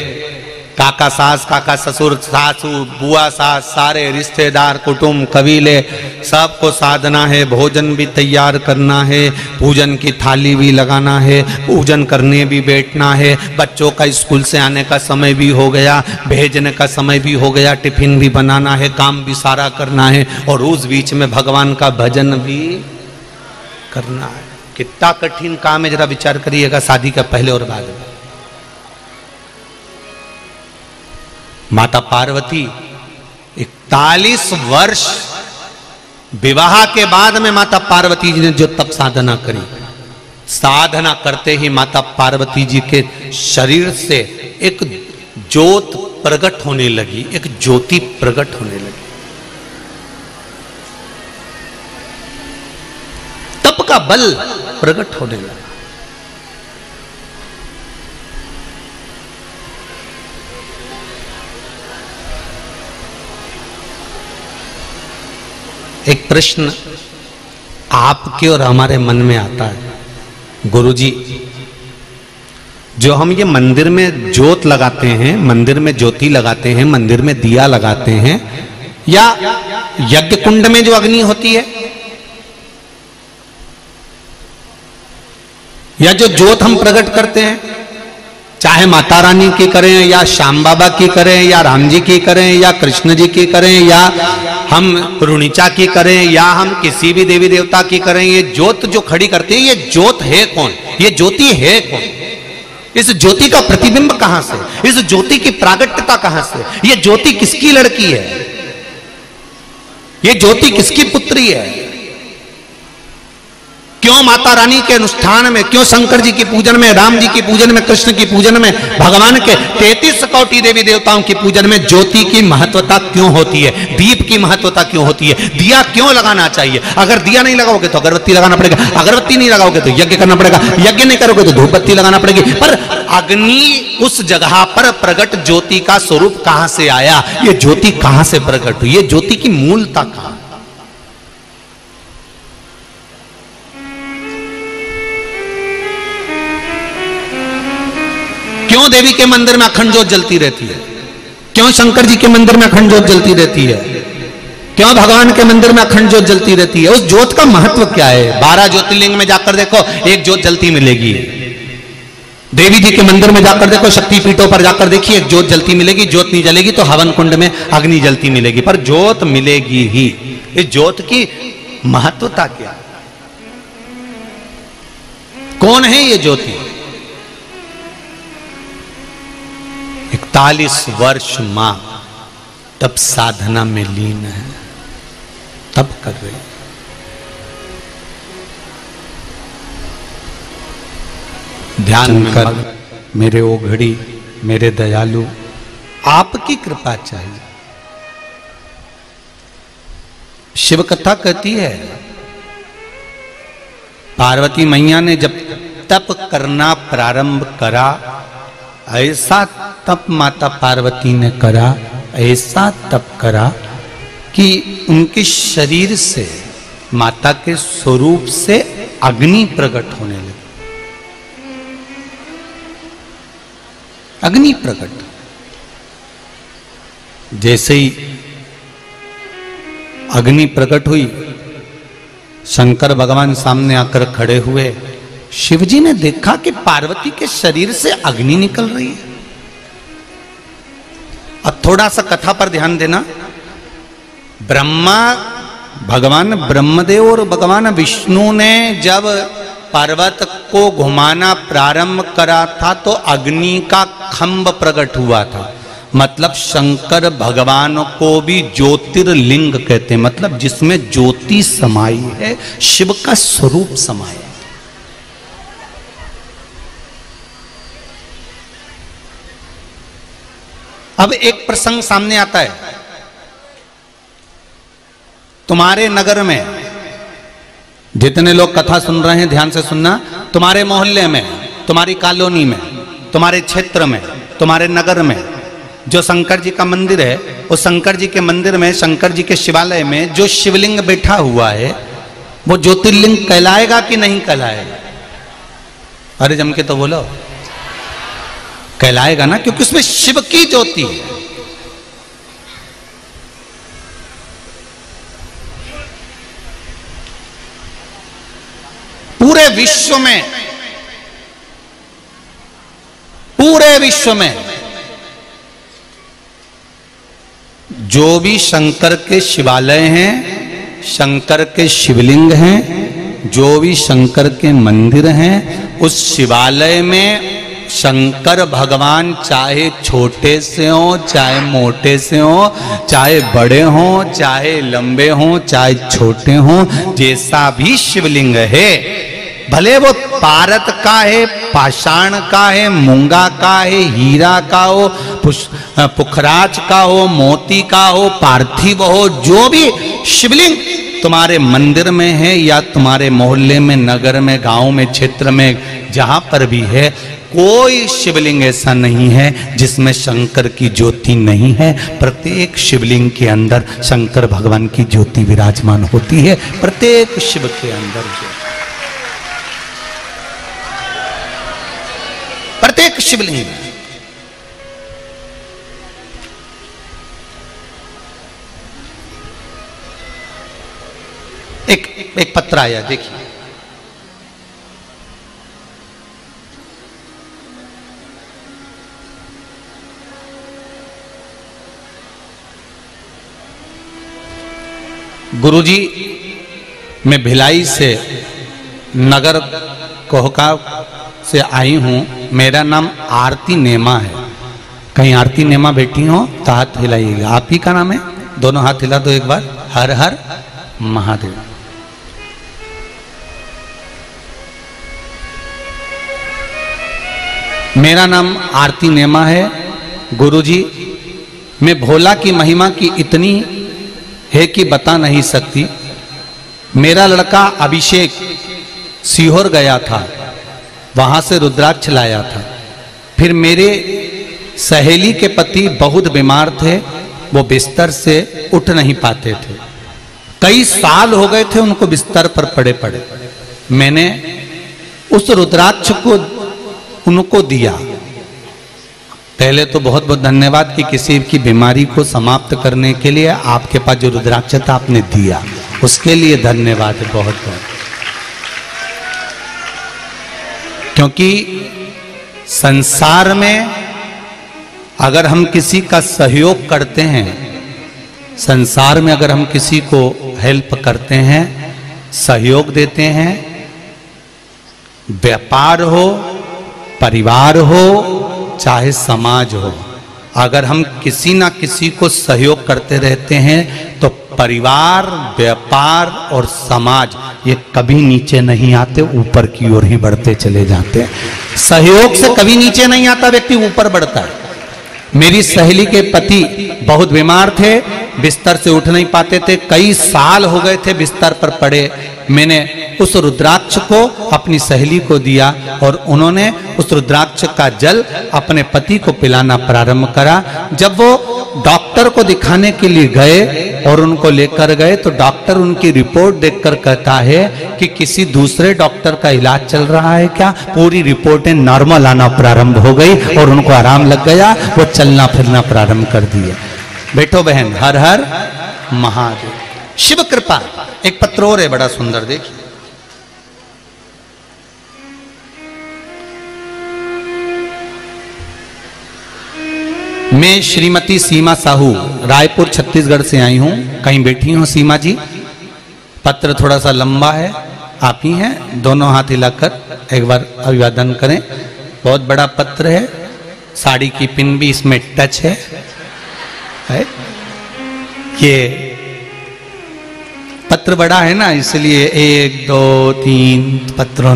काका सास, काका ससुर, सासू, बुआ सास, सारे रिश्तेदार, कुटुंब, कबीले, सबको साधना है, भोजन भी तैयार करना है, पूजन की थाली भी लगाना है, पूजन करने भी बैठना है, बच्चों का स्कूल से आने का समय भी हो गया, भेजने का समय भी हो गया, टिफिन भी बनाना है, काम भी सारा करना है, और उस बीच में भगवान का भजन भी करना है। कितना कठिन काम है, जरा विचार करिएगा, शादी का पहले और बाद में। माता पार्वती 41 वर्ष विवाह के बाद में माता पार्वती जी ने जो तप साधना करी, साधना करते ही माता पार्वती जी के शरीर से एक ज्योत प्रकट होने लगी, एक ज्योति प्रकट होने लगी। तप का बल प्रकट होने लगा। एक प्रश्न आपके और हमारे मन में आता है, गुरुजी, जो हम ये मंदिर में ज्योत लगाते हैं, मंदिर में ज्योति लगाते हैं, मंदिर में दिया लगाते हैं, या यज्ञ कुंड में जो अग्नि होती है, या जो ज्योत हम प्रकट करते हैं, चाहे माता रानी की करें या श्याम बाबा की करें या राम जी की करें या कृष्ण जी की करें या हम रुणिचा की करें या हम किसी भी देवी देवता की करें, ये ज्योत जो खड़ी करती है, ये ज्योत है कौन? ये ज्योति है कौन? इस ज्योति का प्रतिबिंब कहां से? इस ज्योति की प्रागट्यता कहां से? ये ज्योति किसकी लड़की है? ये ज्योति किसकी पुत्री है? क्यों माता रानी के अनुष्ठान में, क्यों शंकर जी की पूजन में, राम जी की पूजन में, कृष्ण की पूजन में, भगवान के 33 कोटि देवी देवताओं की पूजन में ज्योति की महत्वता क्यों होती है? दीप की महत्वता क्यों होती है? दिया क्यों लगाना चाहिए? अगर दिया नहीं लगाओगे तो अगरबत्ती लगाना पड़ेगा, अगरबत्ती नहीं लगाओगे तो यज्ञ करना पड़ेगा, यज्ञ नहीं करोगे तो धूप बत्ती लगाना पड़ेगी। पर अग्नि उस जगह पर प्रकट ज्योति का स्वरूप कहां से आया? ये ज्योति कहां से प्रकट हुई? ये ज्योति की मूलता कहां? क्यों देवी के मंदिर में अखंड ज्योत जलती रहती है? क्यों शंकर जी के मंदिर में अखंड ज्योत जलती रहती है? क्यों भगवान के मंदिर में अखंड ज्योत जलती रहती है? उस ज्योत का महत्व क्या है? 12 ज्योतिर्लिंग में जाकर देखो, एक ज्योत जलती मिलेगी। देवी जी के मंदिर में जाकर देखो, शक्तिपीठों पर जाकर देखिए, एक ज्योत जलती मिलेगी। ज्योत नहीं जलेगी तो हवन कुंड में अग्नि जलती मिलेगी, पर ज्योत मिलेगी ही। इस ज्योत की महत्वता क्या? कौन है ये ज्योति? 41 वर्ष मां तब साधना में लीन है, तब कर रही। ध्यान कर, मेरे ओघड़ी, मेरे दयालु, आपकी कृपा चाहिए। शिव कथा कहती है, पार्वती मैया ने जब तप करना प्रारंभ करा, ऐसा तप माता पार्वती ने करा, ऐसा तप करा कि उनके शरीर से, माता के स्वरूप से अग्नि प्रकट होने लगी। अग्नि प्रकट। जैसे ही अग्नि प्रकट हुई, शंकर भगवान सामने आकर खड़े हुए। शिवजी ने देखा कि पार्वती के शरीर से अग्नि निकल रही है। अब थोड़ा सा कथा पर ध्यान देना। ब्रह्मा, भगवान ब्रह्मदेव और भगवान विष्णु ने जब पर्वत को घुमाना प्रारंभ करा था तो अग्नि का खंभ प्रकट हुआ था। मतलब शंकर भगवान को भी ज्योतिर्लिंग कहते हैं, मतलब जिसमें ज्योति समाई है, शिव का स्वरूप समाया। अब एक प्रसंग सामने आता है। तुम्हारे नगर में जितने लोग कथा सुन रहे हैं ध्यान से सुनना, तुम्हारे मोहल्ले में, तुम्हारी कॉलोनी में, तुम्हारे क्षेत्र में, तुम्हारे नगर में जो शंकर जी का मंदिर है, उस शंकर जी के मंदिर में, शंकर जी के शिवालय में जो शिवलिंग बैठा हुआ है, वो ज्योतिर्लिंग कहलाएगा कि नहीं कहलाएगा? अरे जम के तो बोलो, कहलाएगा ना, क्योंकि उसमें शिव की ज्योति है। पूरे विश्व में जो भी शंकर के शिवालय हैं, शंकर के शिवलिंग हैं, जो भी शंकर के मंदिर हैं, उस शिवालय में शंकर भगवान चाहे छोटे से हो, चाहे मोटे से हो, चाहे बड़े हो, चाहे लंबे हो, चाहे छोटे हो, जैसा भी शिवलिंग है, भले वो पारत का है, पाषाण का है, मूंगा का है, हीरा का हो, पुखराज का हो, मोती का हो, पार्थिव हो, जो भी शिवलिंग तुम्हारे मंदिर में है या तुम्हारे मोहल्ले में, नगर में, गांव में, क्षेत्र में, जहां पर भी है, कोई शिवलिंग ऐसा नहीं है जिसमें शंकर की ज्योति नहीं है। प्रत्येक शिवलिंग के अंदर शंकर भगवान की ज्योति विराजमान होती है, प्रत्येक शिव के अंदर प्रत्येक शिवलिंग। एक पत्र आया, देखिए। गुरुजी, मैं भिलाई से नगर कोहका से आई हूं। मेरा नाम आरती नेमा है। कहीं आरती नेमा बैठी हो तो हाथ हिलाइएगा। आप ही का नाम है? दोनों हाथ हिला दो एक बार। हर हर महादेव। मेरा नाम आरती नेमा है। गुरुजी, मैं भोला की महिमा की इतनी है कि बता नहीं सकती। मेरा लड़का अभिषेक सीहोर गया था, वहां से रुद्राक्ष लाया था। फिर मेरे सहेली के पति बहुत बीमार थे, वो बिस्तर से उठ नहीं पाते थे। कई साल हो गए थे उनको बिस्तर पर पड़े पड़े। मैंने उस रुद्राक्ष को उनको दिया। पहले तो बहुत बहुत धन्यवाद कि किसी की बीमारी को समाप्त करने के लिए आपके पास जो रुद्राक्ष था आपने दिया, उसके लिए धन्यवाद बहुत बहुत। क्योंकि संसार में अगर हम किसी का सहयोग करते हैं, संसार में अगर हम किसी को हेल्प करते हैं, सहयोग देते हैं, व्यापार हो, परिवार हो, चाहे समाज हो, अगर हम किसी ना किसी को सहयोग करते रहते हैं तो परिवार, व्यापार और समाज ये कभी नीचे नहीं आते, ऊपर की ओर ही बढ़ते चले जाते हैं। सहयोग से कभी नीचे नहीं आता, व्यक्ति ऊपर बढ़ता है। मेरी सहेली के पति बहुत बीमार थे, बिस्तर से उठ नहीं पाते थे, कई साल हो गए थे बिस्तर पर पड़े। मैंने उस रुद्राक्ष को अपनी सहेली को दिया और उन्होंने उस रुद्राक्ष का जल अपने पति को पिलाना प्रारंभ करा। जब वो डॉक्टर को दिखाने के लिए गए और उनको लेकर गए तो डॉक्टर उनकी रिपोर्ट देखकर कहता है कि किसी दूसरे डॉक्टर का इलाज चल रहा है क्या? पूरी रिपोर्टें नॉर्मल आना प्रारंभ हो गई और उनको आराम लग गया, वो चलना फिरना प्रारंभ कर दिए। बैठो बहन, हर हर महादेव। शिव कृपा। एक पत्र और है बड़ा सुंदर, देखिए। मैं श्रीमती सीमा साहू रायपुर छत्तीसगढ़ से आई हूं। कहीं बैठी हूं सीमा जी? पत्र थोड़ा सा लंबा है, आप ही हैं, दोनों हाथ हिलाकर एक बार अभिवादन करें। बहुत बड़ा पत्र है, साड़ी की पिन भी इसमें टच है? ये पत्र बड़ा है ना, इसलिए 1 2 3 पत्रों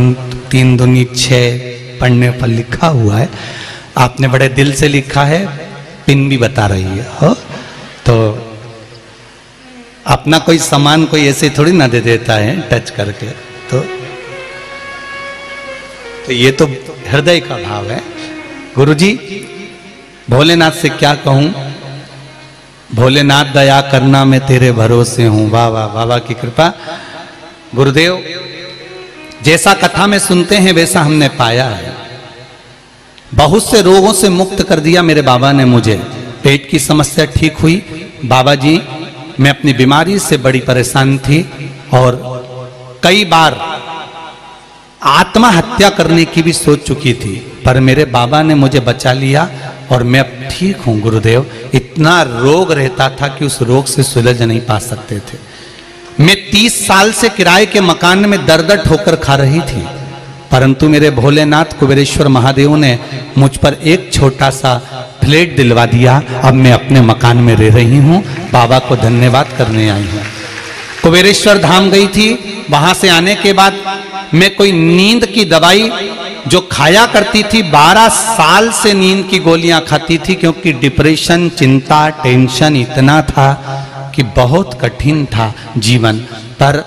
3 दूनी 6 पढ़ने पर लिखा हुआ है। आपने बड़े दिल से लिखा है, पिन भी बता रही है हो? तो अपना कोई सामान कोई ऐसे थोड़ी ना दे देता है टच करके। तो ये तो हृदय का भाव है। गुरुजी, भोलेनाथ से क्या कहूं? भोलेनाथ दया करना, मैं तेरे भरोसे हूं। वाह वाह, बाबा की कृपा। गुरुदेव, जैसा कथा में सुनते हैं वैसा हमने पाया है। बहुत से रोगों से मुक्त कर दिया मेरे बाबा ने मुझे। पेट की समस्या ठीक हुई। बाबा जी, मैं अपनी बीमारी से बड़ी परेशान थी और कई बार आत्महत्या करने की भी सोच चुकी थी, पर मेरे बाबा ने मुझे बचा लिया और मैं अब ठीक हूं गुरुदेव। इतना रोग रहता था कि उस रोग से सुलझ नहीं पा सकते थे। मैं 30 साल से किराए के मकान में दर ठोकर खा रही थी, परंतु मेरे भोलेनाथ कुबेरेश्वर महादेव ने मुझ पर एक छोटा सा फ्लैट दिलवा दिया। अब मैं अपने मकान में रह रही हूँ। बाबा को धन्यवाद करने आई हूँ। कुबेरेश्वर धाम गई थी, वहां से आने के बाद मैं कोई नींद की दवाई जो खाया करती थी, 12 साल से नींद की गोलियां खाती थी, क्योंकि डिप्रेशन, चिंता, टेंशन इतना था कि बहुत कठिन था जीवन। पर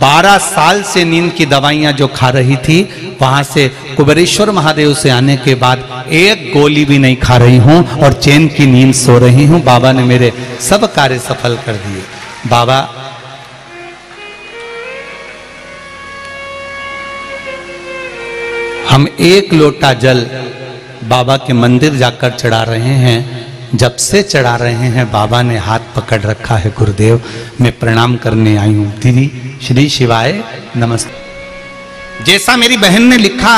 12 साल से नींद की दवाइयां जो खा रही थी, वहां से कुबेरेश्वर महादेव से आने के बाद एक गोली भी नहीं खा रही हूं और चैन की नींद सो रही हूं। बाबा ने मेरे सब कार्य सफल कर दिए। बाबा हम एक लोटा जल बाबा के मंदिर जाकर चढ़ा रहे हैं। जब से चढ़ा रहे हैं बाबा ने हाथ पकड़ रखा है। गुरुदेव, मैं प्रणाम करने आई हूं। दीदी, श्री शिवाय नमस्ते। जैसा मेरी बहन ने लिखा,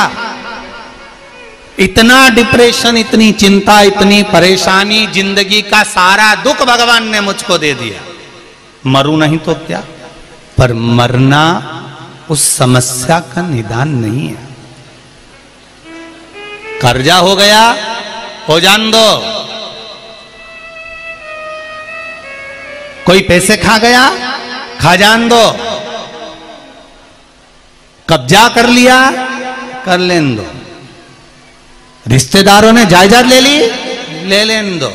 इतना डिप्रेशन, इतनी चिंता, इतनी परेशानी, जिंदगी का सारा दुख भगवान ने मुझको दे दिया। मरूं नहीं तो क्या, पर मरना उस समस्या का निदान नहीं है। कर्जा हो गया, हो जान दो। कोई पैसे खा गया, खा जान दो। कब्जा कर लिया, कर लेन दो। रिश्तेदारों ने जायदाद ले ली, ले लेन दो।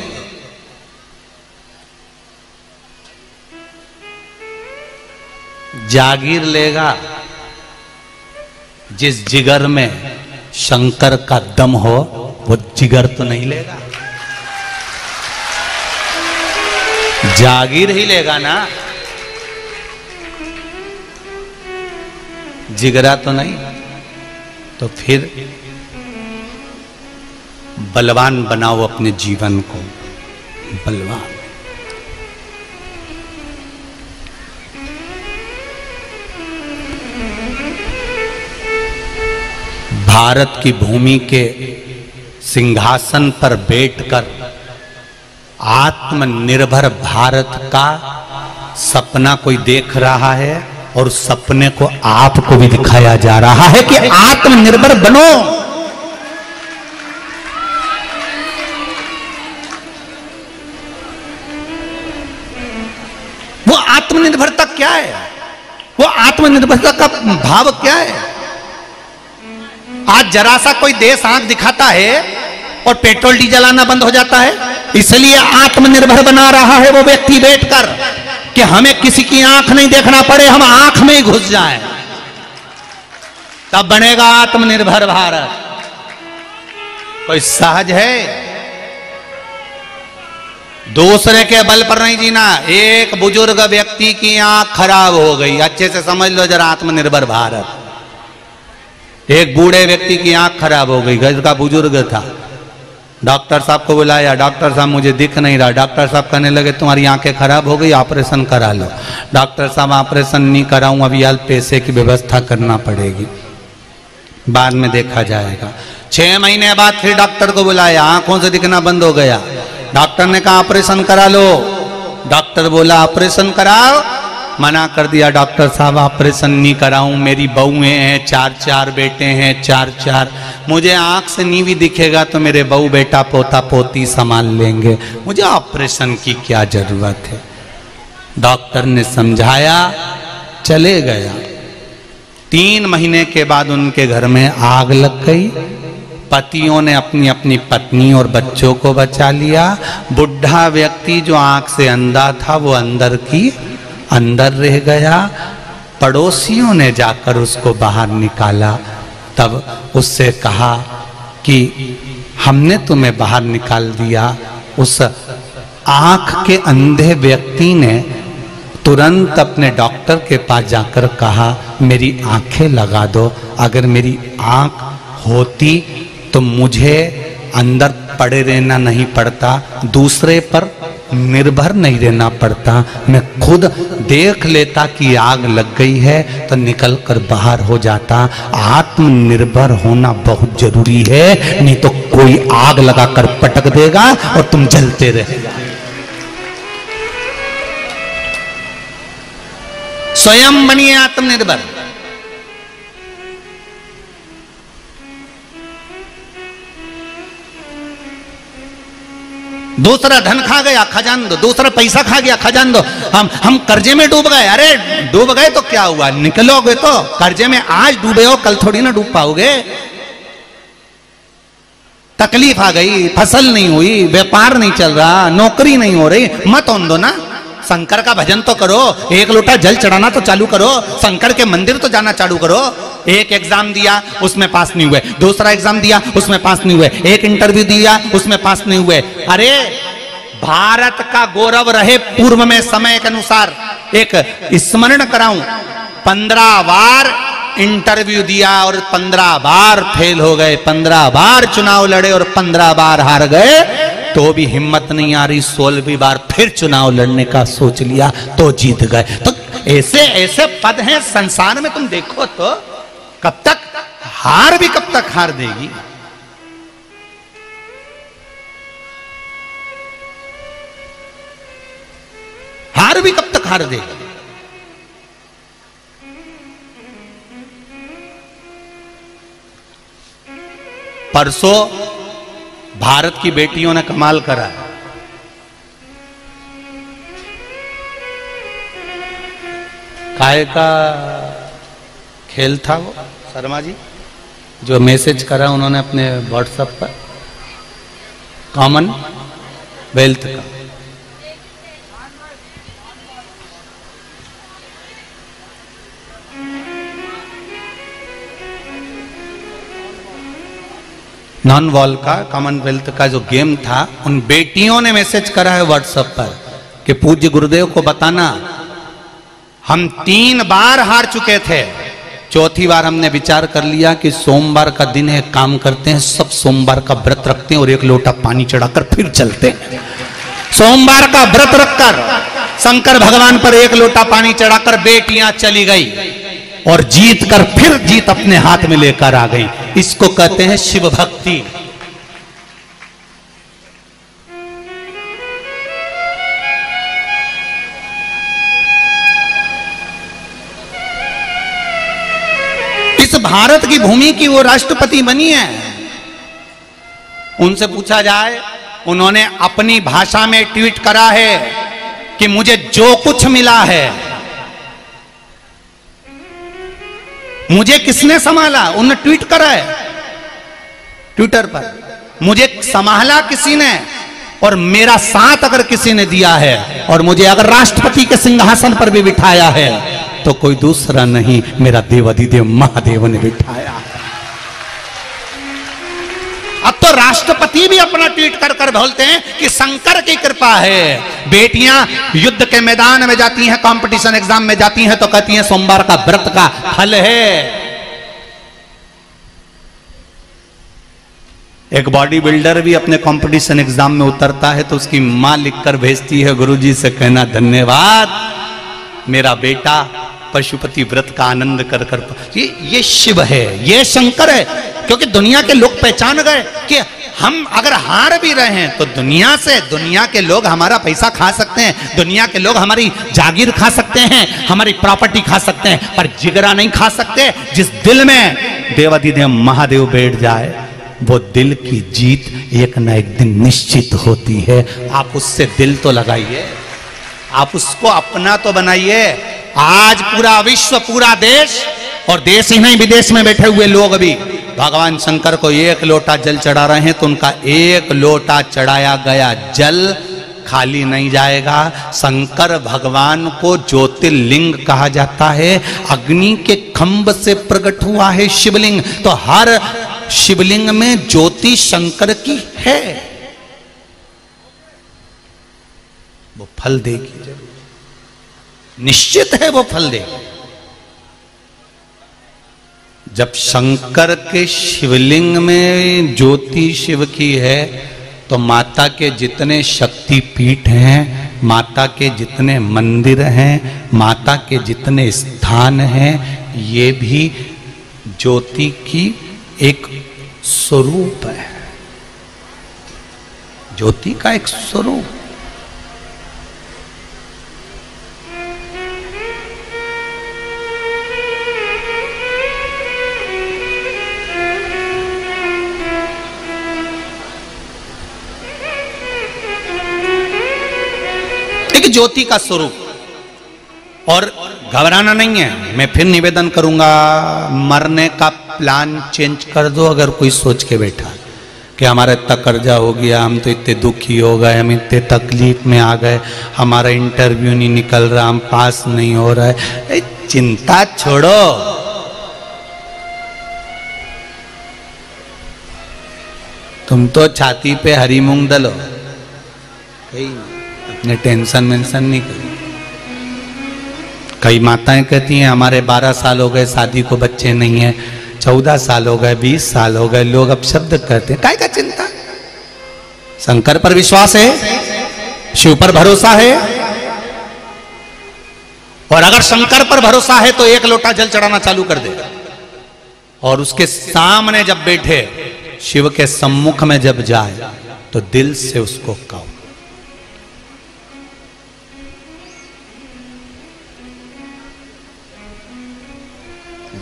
जागीर लेगा जिस जिगर में शंकर का दम हो, वो जिगर तो नहीं लेगा। जागीर ही लेगा ना, जिगरा तो नहीं। तो फिर बलवान बनाओ अपने जीवन को, बलवान। भारत की भूमि के सिंहासन पर बैठकर आत्मनिर्भर भारत का सपना कोई देख रहा है और सपने को आपको भी दिखाया जा रहा है कि आत्मनिर्भर बनो। वो आत्मनिर्भरता क्या है? वो आत्मनिर्भरता का भाव क्या है? आज जरा सा कोई देश आंख दिखाता है और पेट्रोल डीजल आना बंद हो जाता है। इसलिए आत्मनिर्भर बना रहा है वो व्यक्ति बैठकर कि हमें किसी की आंख नहीं देखना पड़े, हम आंख में ही घुस जाएं, तब बनेगा आत्मनिर्भर भारत। कोई सहज है? दूसरे के बल पर नहीं जीना। एक बुजुर्ग व्यक्ति की आंख खराब हो गई, अच्छे से समझ लो जरा आत्मनिर्भर भारत। एक बूढ़े व्यक्ति की आंख खराब हो गई, घर का बुजुर्ग था। डॉक्टर साहब को बुलाया, डॉक्टर साहब मुझे दिख नहीं रहा। डॉक्टर साहब कहने लगे तुम्हारी आंखें खराब हो गई, ऑपरेशन करा लो। डॉक्टर साहब ऑपरेशन नहीं कराऊं, अभी यार पैसे की व्यवस्था करना पड़ेगी, बाद में देखा जाएगा। 6 महीने बाद फिर डॉक्टर को बुलाया, आंखों से दिखना बंद हो गया। डॉक्टर ने कहा ऑपरेशन करा लो। डॉक्टर बोला ऑपरेशन कराओ, मना कर दिया। डॉक्टर साहब ऑपरेशन नहीं कराऊं, मेरी बहुएं हैं, 4 बेटे हैं, 4, मुझे आंख से नहीं भी दिखेगा तो मेरे बहू बेटा पोता पोती संभाल लेंगे, मुझे ऑपरेशन की क्या जरूरत है। डॉक्टर ने समझाया, चले गया। 3 महीने के बाद उनके घर में आग लग गई। पतियों ने अपनी अपनी पत्नी और बच्चों को बचा लिया। बुढ़ा व्यक्ति जो आंख से अंधा था वो अंदर रह गया। पड़ोसियों ने जाकर उसको बाहर निकाला। तब उससे कहा कि हमने तुम्हें बाहर निकाल दिया। उस आंख के अंधे व्यक्ति ने तुरंत अपने डॉक्टर के पास जाकर कहा मेरी आंखें लगा दो, अगर मेरी आंख होती तो मुझे अंदर पड़े रहना नहीं पड़ता, दूसरे पर निर्भर नहीं रहना पड़ता। मैं खुद देख लेता कि आग लग गई है तो निकल कर बाहर हो जाता। आत्मनिर्भर होना बहुत जरूरी है, नहीं तो कोई आग लगाकर पटक देगा और तुम जलते रहेगा। स्वयं बनिए आत्मनिर्भर। दूसरा धन खा गया, खजान दो। दूसरा पैसा खा गया, खजान दो। हम कर्जे में डूब गए। अरे डूब गए तो क्या हुआ, निकलोगे तो। कर्जे में आज डूबे हो, कल थोड़ी ना डूब पाओगे। तकलीफ आ गई, फसल नहीं हुई, व्यापार नहीं चल रहा, नौकरी नहीं हो रही, मत ओन दो ना। शंकर का भजन तो करो, एक लोटा जल चढ़ाना तो चालू करो, शंकर के मंदिर तो जाना चालू करो। एक एग्जाम दिया उसमें पास नहीं हुए, दूसरा एग्जाम दिया उसमें पास नहीं हुए, एक इंटरव्यू दिया उसमें पास नहीं हुए। अरे भारत का गौरव रहे पूर्व में समय के अनुसार एक स्मरण कराऊं, 15 बार इंटरव्यू दिया और 15 बार फेल हो गए, 15 बार चुनाव लड़े और 15 बार हार गए, तो भी हिम्मत नहीं आ रही। 16वीं बार फिर चुनाव लड़ने का सोच लिया तो जीत गए। तो ऐसे ऐसे पद हैं संसार में, तुम देखो तो कब तक हार भी कब तक हार देगी। हार भी कब तक हार देगी। परसों भारत की बेटियों ने कमाल करा। काय का खेल था वो, शर्मा जी जो मैसेज करा उन्होंने अपने व्हाट्सएप पर, कॉमनवेल्थ का। नॉन वॉल का, कॉमनवेल्थ का जो गेम था, उन बेटियों ने मैसेज करा है व्हाट्सएप पर कि पूज्य गुरुदेव को बताना हम 3 बार हार चुके थे, 4थी बार हमने विचार कर लिया कि सोमवार का दिन है, काम करते हैं, सब सोमवार का व्रत रखते हैं और 1 लोटा पानी चढ़ाकर फिर चलते हैं। सोमवार का व्रत रखकर शंकर भगवान पर 1 लोटा पानी चढ़ाकर बेटियां चली गई और जीत कर फिर जीत अपने हाथ में लेकर आ गई। इसको कहते हैं शिव भक्ति। इस भारत की भूमि की वो राष्ट्रपति बनी है। उनसे पूछा जाए, उन्होंने अपनी भाषा में ट्वीट करा है कि मुझे जो कुछ मिला है, मुझे किसने संभाला, उन्होंने ट्वीट करा है ट्विटर पर, मुझे संभाला किसी ने और मेरा साथ अगर किसी ने दिया है और मुझे अगर राष्ट्रपति के सिंहासन पर भी बिठाया है तो कोई दूसरा नहीं, मेरा देवाधिदेव महादेव ने बिठाया। अब तो राष्ट्रपति भी अपना ट्वीट कर कर बोलते हैं कि शंकर की कृपा है। बेटियां युद्ध के मैदान में जाती हैं, कंपटीशन एग्जाम में जाती हैं तो कहती हैं सोमवार का व्रत का फल है। एक बॉडी बिल्डर भी अपने कंपटीशन एग्जाम में उतरता है तो उसकी मां लिखकर भेजती है, गुरुजी से कहना धन्यवाद, मेरा बेटा पशुपति व्रत का आनंद कर कर। ये शिव है, ये शंकर है। क्योंकि दुनिया के लोग पहचान गए कि हम अगर हार भी रहे हैं तो दुनिया से, दुनिया के लोग हमारा पैसा खा सकते हैं, दुनिया के लोग हमारी जागीर खा सकते हैं, हमारी प्रॉपर्टी खा सकते हैं, पर जिगरा नहीं खा सकते। जिस दिल में देवाधिदेव महादेव बैठ जाए वो दिल की जीत एक न एक दिन निश्चित होती है। आप उससे दिल तो लगाइए, आप उसको अपना तो बनाइए। आज पूरा विश्व, पूरा देश, और देश ही नहीं विदेश में बैठे हुए लोग भी भगवान शंकर को 1 लोटा जल चढ़ा रहे हैं तो उनका 1 लोटा चढ़ाया गया जल खाली नहीं जाएगा। शंकर भगवान को ज्योतिर्लिंग कहा जाता है। अग्नि के खंभ से प्रकट हुआ है शिवलिंग, तो हर शिवलिंग में ज्योति शंकर की है, वो फल देगी जरूर, निश्चित है वो फल देगी। जब शंकर के शिवलिंग में ज्योति शिव की है तो माता के जितने शक्तिपीठ हैं, माता के जितने मंदिर हैं, माता के जितने स्थान हैं, ये भी ज्योति की एक स्वरूप है, ज्योति का एक स्वरूप। एक ज्योति का स्वरूप। और घबराना नहीं है, मैं फिर निवेदन करूंगा, मरने का प्लान चेंज कर दो। अगर कोई सोच के बैठा कि हमारा इतना कर्जा हो गया, हम तो इतने दुखी हो गए, हम इतने तकलीफ में आ गए, हमारा इंटरव्यू नहीं निकल रहा, हम पास नहीं हो रहा है, चिंता छोड़ो। तुम तो छाती पे हरी मूंग दलो, अपने टेंशन मेंशन नहीं करो। कई माताएं कहती हैं हमारे 12 साल हो गए शादी को, बच्चे नहीं है, 14 साल हो गए, 20 साल हो गए, लोग अब शब्द कहते हैं, काय का चिंता। शंकर पर विश्वास है, शिव पर भरोसा है, और अगर शंकर पर भरोसा है तो एक लोटा जल चढ़ाना चालू कर दे, और उसके सामने जब बैठे, शिव के सम्मुख में जब जाए तो दिल से उसको कहो।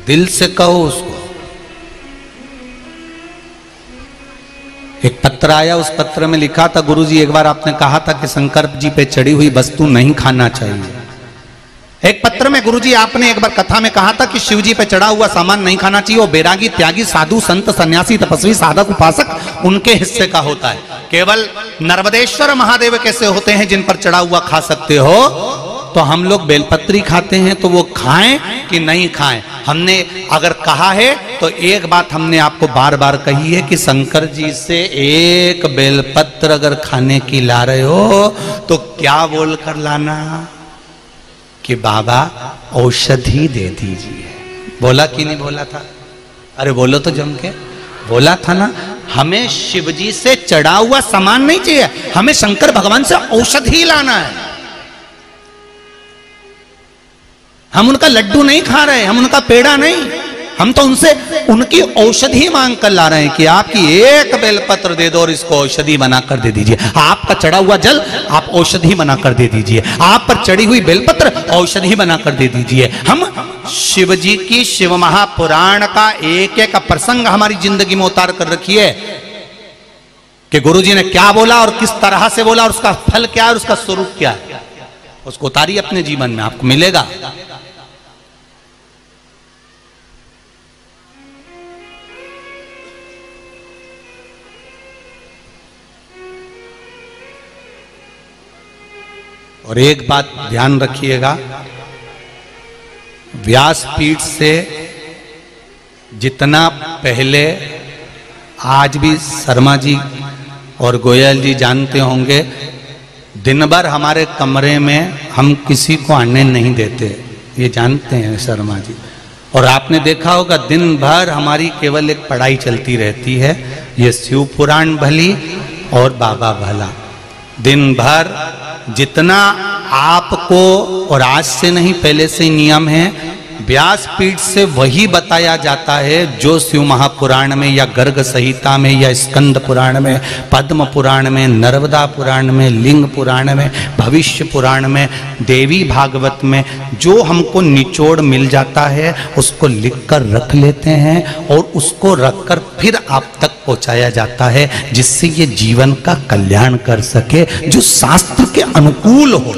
दिल से कहो उसको। एक पत्र आया, उस पत्र में लिखा था, गुरुजी एक बार आपने कहा था कि शंकर जी पे चढ़ी हुई वस्तु नहीं खाना चाहिए। एक पत्र में गुरुजी आपने एक बार कथा में कहा था कि शिव जी पे चढ़ा हुआ सामान नहीं खाना चाहिए, वो बैरागी, त्यागी, साधु, संत, सन्यासी, तपस्वी, साधक, उपासक उनके हिस्से का होता है। केवल नर्मदेश्वर महादेव कैसे होते हैं जिन पर चढ़ा हुआ खा सकते हो, तो हम लोग बेलपत्री खाते हैं, तो वो खाएं कि नहीं खाएं। हमने अगर कहा है तो एक बात हमने आपको बार बार कही है कि शंकर जी से एक बेलपत्र अगर खाने की ला रहे हो तो क्या बोल कर लाना कि बाबा औषधि दे दीजिए। बोला कि नहीं बोला था? अरे बोलो तो जम के, बोला था ना। हमें शिवजी से चढ़ा हुआ सामान नहीं चाहिए, हमें शंकर भगवान से औषधि लाना है। हम उनका लड्डू नहीं खा रहे, हम उनका पेड़ा नहीं, हम तो उनसे उनकी औषधि मांग कर ला रहे हैं कि आपकी एक बेलपत्र दे दो और इसको औषधि बनाकर दे दीजिए। आपका चढ़ा हुआ जल आप औषधि बनाकर दे दीजिए, आप पर चढ़ी हुई बेलपत्र औषधि बनाकर दे दीजिए। हम शिव जी की शिव महापुराण का एक एक प्रसंग हमारी जिंदगी में उतार कर रखिए कि गुरु जी ने क्या बोला और किस तरह से बोला और उसका फल क्या है और उसका स्वरूप क्या है, उसको उतारिए अपने जीवन में, आपको मिलेगा। और एक बात ध्यान रखिएगा, व्यासपीठ से जितना पहले, आज भी शर्मा जी और गोयल जी जानते होंगे, दिन भर हमारे कमरे में हम किसी को आने नहीं देते, ये जानते हैं शर्मा जी। और आपने देखा होगा दिन भर हमारी केवल एक पढ़ाई चलती रहती है, ये शिव पुराण भली और बाबा भला। दिन भर जितना आपको, और आज से नहीं पहले से नियम है, व्यासपीठ से वही बताया जाता है जो शिव महापुराण में या गर्ग संहिता में या स्कंद पुराण में, पद्म पुराण में, नर्मदा पुराण में, लिंग पुराण में, भविष्य पुराण में, देवी भागवत में जो हमको निचोड़ मिल जाता है उसको लिखकर रख लेते हैं और उसको रखकर फिर आप तक पहुंचाया जाता है, जिससे ये जीवन का कल्याण कर सके, जो शास्त्र के अनुकूल हो,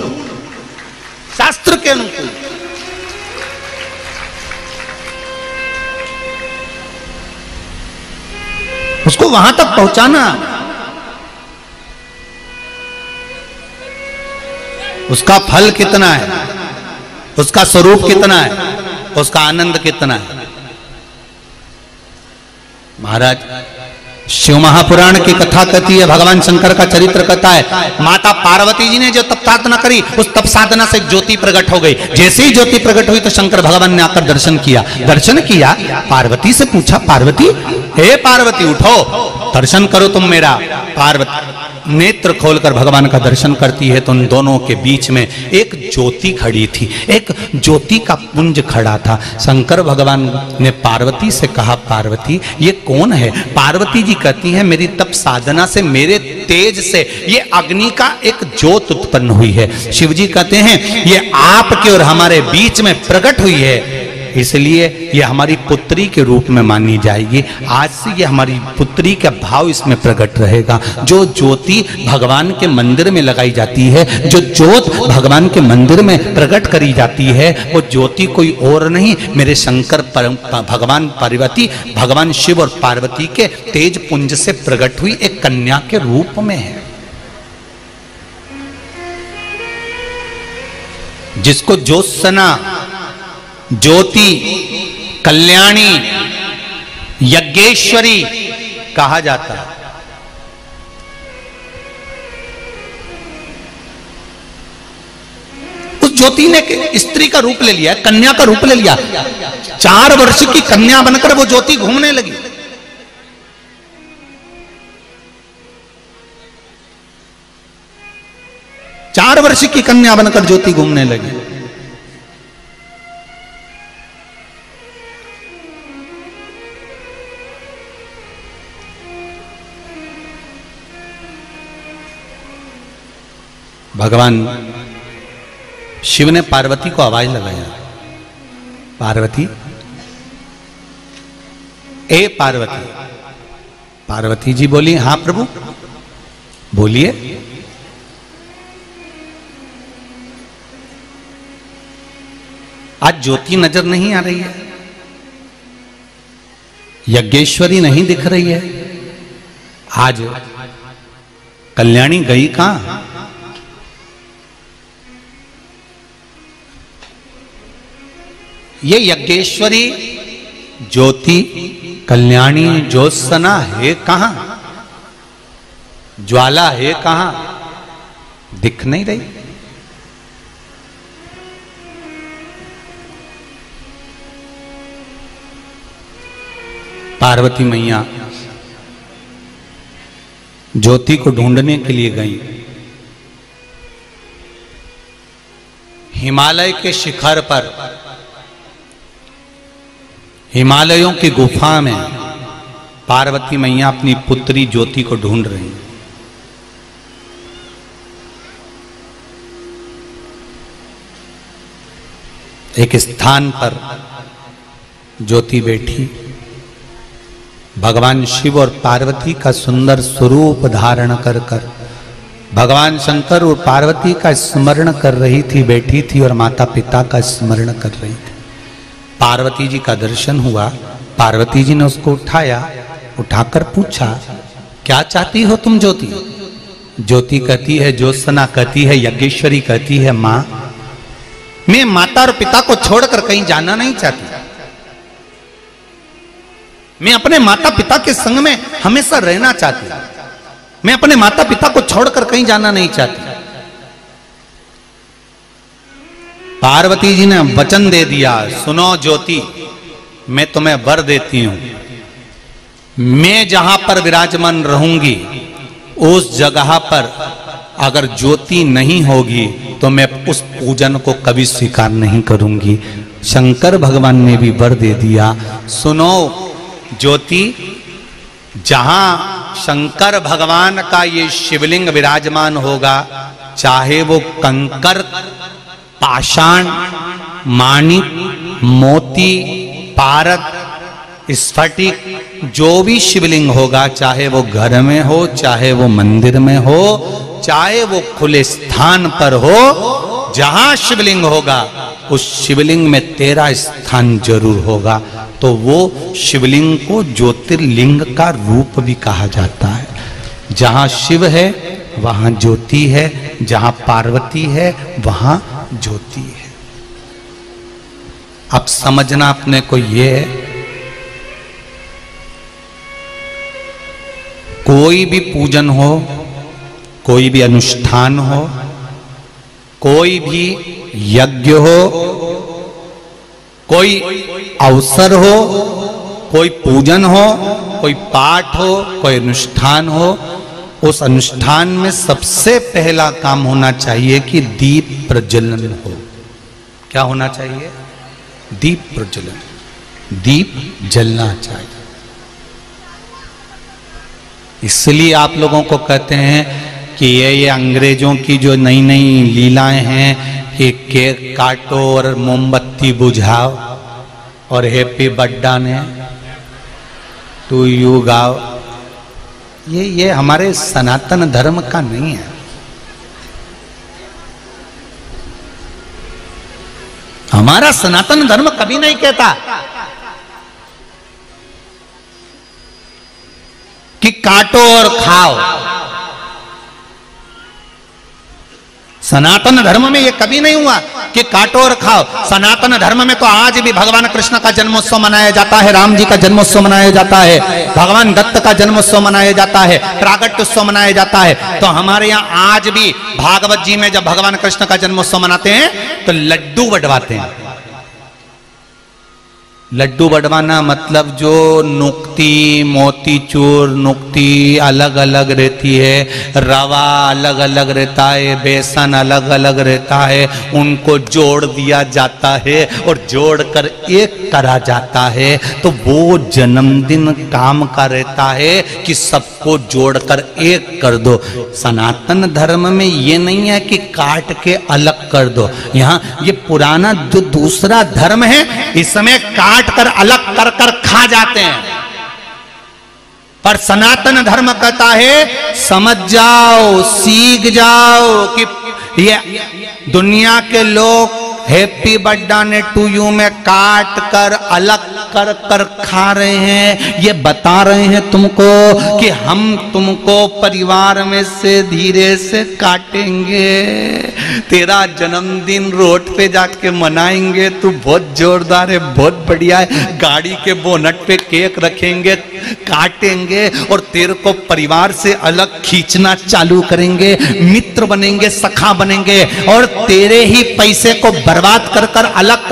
शास्त्र के अनुकूल। उसको वहां तक पहुंचाना, उसका फल कितना है, उसका स्वरूप कितना है, उसका आनंद कितना है। महाराज शिव महापुराण की कथा कहती है, भगवान शंकर का चरित्र कहता है, माता पार्वती जी ने जो तप साधना करी, उस तप साधना से ज्योति प्रकट हो गई। जैसे ही ज्योति प्रकट हुई तो शंकर भगवान ने आकर दर्शन किया। दर्शन किया, पार्वती से पूछा, पार्वती, हे पार्वती उठो, दर्शन करो तुम मेरा। पार्वती नेत्र खोलकर भगवान का दर्शन करती है तो उन दोनों के बीच में एक ज्योति खड़ी थी, एक ज्योति का पुंज खड़ा था। शंकर भगवान ने पार्वती से कहा, पार्वती ये कौन है? पार्वती जी कहती हैं, मेरी तप साधना से, मेरे तेज से ये अग्नि का एक ज्योत उत्पन्न हुई है। शिव जी कहते हैं, ये आपके और हमारे बीच में प्रकट हुई है, इसलिए ये हमारी पुत्री के रूप में मानी जाएगी। आज से ये हमारी पुत्री का भाव इसमें प्रकट रहेगा। जो ज्योति भगवान के मंदिर में लगाई जाती है, जो ज्योत भगवान के मंदिर में प्रकट करी जाती है, वो ज्योति कोई और नहीं, मेरे शंकर भगवान पार्वती, भगवान शिव और पार्वती के तेज पुंज से प्रकट हुई एक कन्या के रूप में है। जिसको ज्योत्सना, ज्योति, कल्याणी, यज्ञेश्वरी कहा जाता है। उस ज्योति ने स्त्री का रूप ले लिया, कन्या का रूप ले लिया। 4 वर्ष की कन्या बनकर वो ज्योति घूमने लगी। चार वर्ष की कन्या बनकर ज्योति घूमने लगी। भगवान शिव ने पार्वती को आवाज लगाया, पार्वती, ए पार्वती। पार्वती जी बोली, हाँ प्रभु बोलिए। आज ज्योति नजर नहीं आ रही है, यज्ञेश्वरी नहीं दिख रही है, आज कल्याणी गई कहां? ये यज्ञेश्वरी, ज्योति, कल्याणी, ज्योत्सना है कहां? ज्वाला है कहां? दिख नहीं रही। पार्वती मैया ज्योति को ढूंढने के लिए गई। हिमालय के शिखर पर, हिमालयों की गुफा में पार्वती मैया अपनी पुत्री ज्योति को ढूंढ रही हैं। एक स्थान पर ज्योति बैठी, भगवान शिव और पार्वती का सुंदर स्वरूप धारण कर कर भगवान शंकर और पार्वती का स्मरण कर रही थी, बैठी थी और माता पिता का स्मरण कर रही थी। पार्वती जी का दर्शन हुआ। पार्वती जी ने उसको उठाया, उठाकर पूछा, क्या चाहती हो तुम ज्योति? ज्योति कहती है, ज्योत्सना कहती है, यज्ञेश्वरी कहती है, मां मैं माता और पिता को छोड़कर कहीं जाना नहीं चाहती। मैं अपने माता पिता के संग में हमेशा रहना चाहती हूं। मैं अपने माता पिता को छोड़कर कहीं जाना नहीं चाहती। पार्वती जी ने वचन दे दिया, सुनो ज्योति, मैं तुम्हें वर देती हूं, मैं जहां पर विराजमान रहूंगी उस जगह पर अगर ज्योति नहीं होगी तो मैं उस पूजन को कभी स्वीकार नहीं करूंगी। शंकर भगवान ने भी वर दे दिया, सुनो ज्योति, जहां शंकर भगवान का ये शिवलिंग विराजमान होगा, चाहे वो कंकर, पाषाण, माणिक, मोती, पारद, स्फटिक, जो भी शिवलिंग होगा, चाहे वो घर में हो, चाहे वो मंदिर में हो, चाहे वो खुले स्थान पर हो, जहां शिवलिंग होगा उस शिवलिंग में तेरा स्थान जरूर होगा। तो वो शिवलिंग को ज्योतिर्लिंग का रूप भी कहा जाता है। जहां शिव है वहां ज्योति है, जहां पार्वती है वहां ज्योति है। अब समझना अपने को ये है कोई भी पूजन हो, कोई भी अनुष्ठान हो, कोई भी यज्ञ हो, कोई अवसर हो, कोई पूजन हो, कोई पाठ हो, कोई अनुष्ठान हो, उस अनुष्ठान में सबसे पहला काम होना चाहिए कि दीप प्रज्वलन हो। क्या होना चाहिए? दीप प्रज्वलन, दीप जलना चाहिए। इसलिए आप लोगों को कहते हैं कि ये अंग्रेजों की जो नई नई लीलाएं हैं कि केक काटो और मोमबत्ती बुझाओ और हैप्पी बर्थडे ने टू यू गाओ, ये हमारे सनातन धर्म का नहीं है। हमारा सनातन धर्म कभी नहीं कहता कि काटो और खाओ। सनातन धर्म में यह कभी नहीं हुआ कि काटो और खाओ। सनातन धर्म में तो आज भी भगवान कृष्ण का जन्मोत्सव मनाया जाता है, राम जी का जन्मोत्सव मनाया जाता है, भगवान दत्त का जन्मोत्सव मनाया जाता है, प्रागट्योत्सव मनाया जाता है। तो हमारे यहाँ आज भी भागवत जी में जब भगवान कृष्ण का जन्मोत्सव मनाते हैं तो लड्डू बंटवाते हैं। लड्डू बंटवाना मतलब जो नुक्ती, मोतीचूर नुक्ती अलग अलग रहती है, रवा अलग अलग रहता है, बेसन अलग अलग रहता है, उनको जोड़ दिया जाता है और जोड़कर एक करा जाता है। तो वो जन्मदिन काम का रहता है कि सबको जोड़कर एक कर दो। सनातन धर्म में ये नहीं है कि काट के अलग कर दो। यहाँ ये पुराना जो दूसरा धर्म है इसमें काट कर अलग कर कर खा जाते हैं, पर सनातन धर्म कहता है समझ जाओ, सीख जाओ कि ये दुनिया के लोग हैप्पी बर्थडे टू यू में काट कर अलग कर कर खा रहे हैं। ये बता रहे हैं तुमको कि हम तुमको परिवार में से धीरे से काटेंगे, तेरा जन्मदिन रोड पे जाके मनाएंगे, तू बहुत जोरदार है, बहुत बढ़िया है, गाड़ी के बोनट पे केक रखेंगे, काटेंगे और तेरे को परिवार से अलग खींचना चालू करेंगे, मित्र बनेंगे, सखा बनेंगे और तेरे ही पैसे को बर्बाद कर कर अलग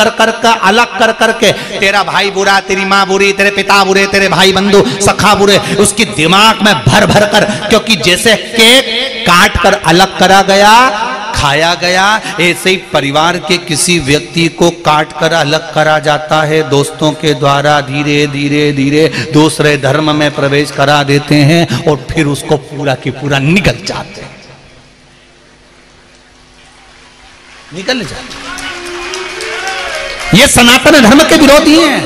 कर कर के तेरा भाई बुरा, तेरी माँ बुरी, तेरे पिता बुरे, तेरे भाई बंधु सखा बुरे, उसकी दिमाग में भर भर कर, क्योंकि जैसे केक काट कर अलग करा गया, खाया गया, ऐसे ही परिवार के किसी व्यक्ति को काट कर अलग करा जाता है, दोस्तों के द्वारा धीरे धीरे धीरे दूसरे धर्म में प्रवेश करा देते हैं और फिर उसको पूरा की पूरा निगल जाते हैं, निकल जाते। ये सनातन धर्म के विरोधी हैं।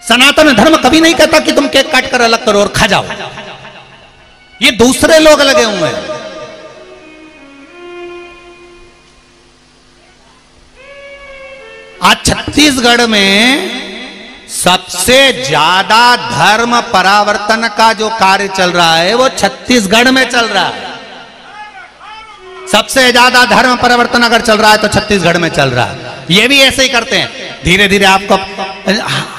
सनातन धर्म कभी नहीं कहता कि तुम केक काट कर अलग करो और खा जाओ, ये दूसरे लोग लगे हुए हैं। आज छत्तीसगढ़ में सबसे ज्यादा धर्म परावर्तन का जो कार्य चल रहा है वो छत्तीसगढ़ में चल रहा है। सबसे ज्यादा धर्म परिवर्तन अगर चल रहा है तो छत्तीसगढ़ में चल रहा है। ये भी ऐसे ही करते हैं, धीरे धीरे आपको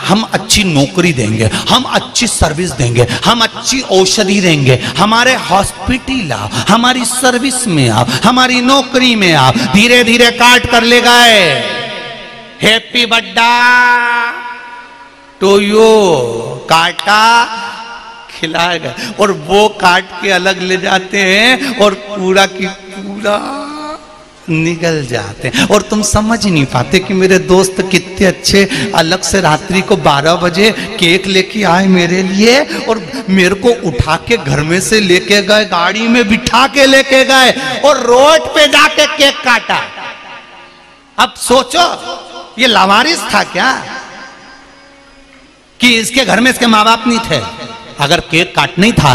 हम अच्छी नौकरी देंगे, हम अच्छी सर्विस देंगे, हम अच्छी औषधि देंगे, हमारे हॉस्पिटल आओ, हमारी सर्विस में आओ, हमारी नौकरी में आओ, धीरे धीरे काट कर ले गए हैप्पी बर्थडे टू यू, काटा खिलाए गए और वो काट के अलग ले जाते हैं और पूरा की पूरा निकल जाते हैं। और तुम समझ नहीं पाते कि मेरे दोस्त कितने अच्छे, अलग से रात्रि को 12 बजे केक लेके आए मेरे लिए और मेरे को उठा के घर में से लेके गए, गाड़ी में बिठा के लेके गए और रोड पे जाके केक काटा। अब सोचो ये लावारिस था क्या कि इसके घर में इसके माँ बाप नहीं थे? अगर केक काटना ही था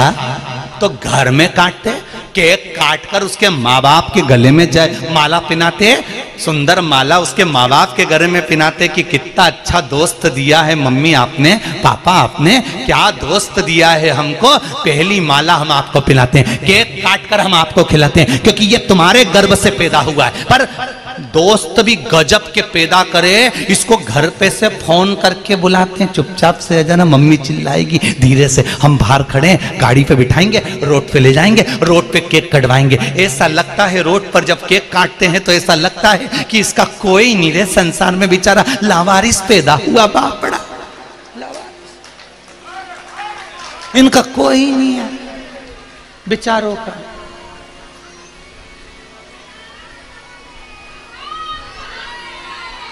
तो घर में काटते, केक काटकर उसके माँ बाप के गले में जाए माला पहनाते, सुंदर माला उसके माँ बाप के गले में पहनाते कि कितना अच्छा दोस्त दिया है मम्मी आपने, पापा आपने, क्या दोस्त दिया है हमको, पहली माला हम आपको पहनाते हैं, केक काटकर हम आपको खिलाते हैं क्योंकि ये तुम्हारे गर्भ से पैदा हुआ है। पर दोस्त भी गजब के पैदा करे, इसको घर पे से फोन करके बुलाते हैं, चुपचाप से जाना, मम्मी चिल्लाएगी, धीरे से हम बाहर खड़े हैं, गाड़ी पे बिठाएंगे, रोड पे ले जाएंगे, रोड पे केक कटवाएंगे। ऐसा लगता है रोड पर जब केक काटते हैं तो ऐसा लगता है कि इसका कोई नहीं रहे संसार में, बेचारा लावारिस पैदा हुआ, बापड़ा इनका कोई नहीं है बेचारों का।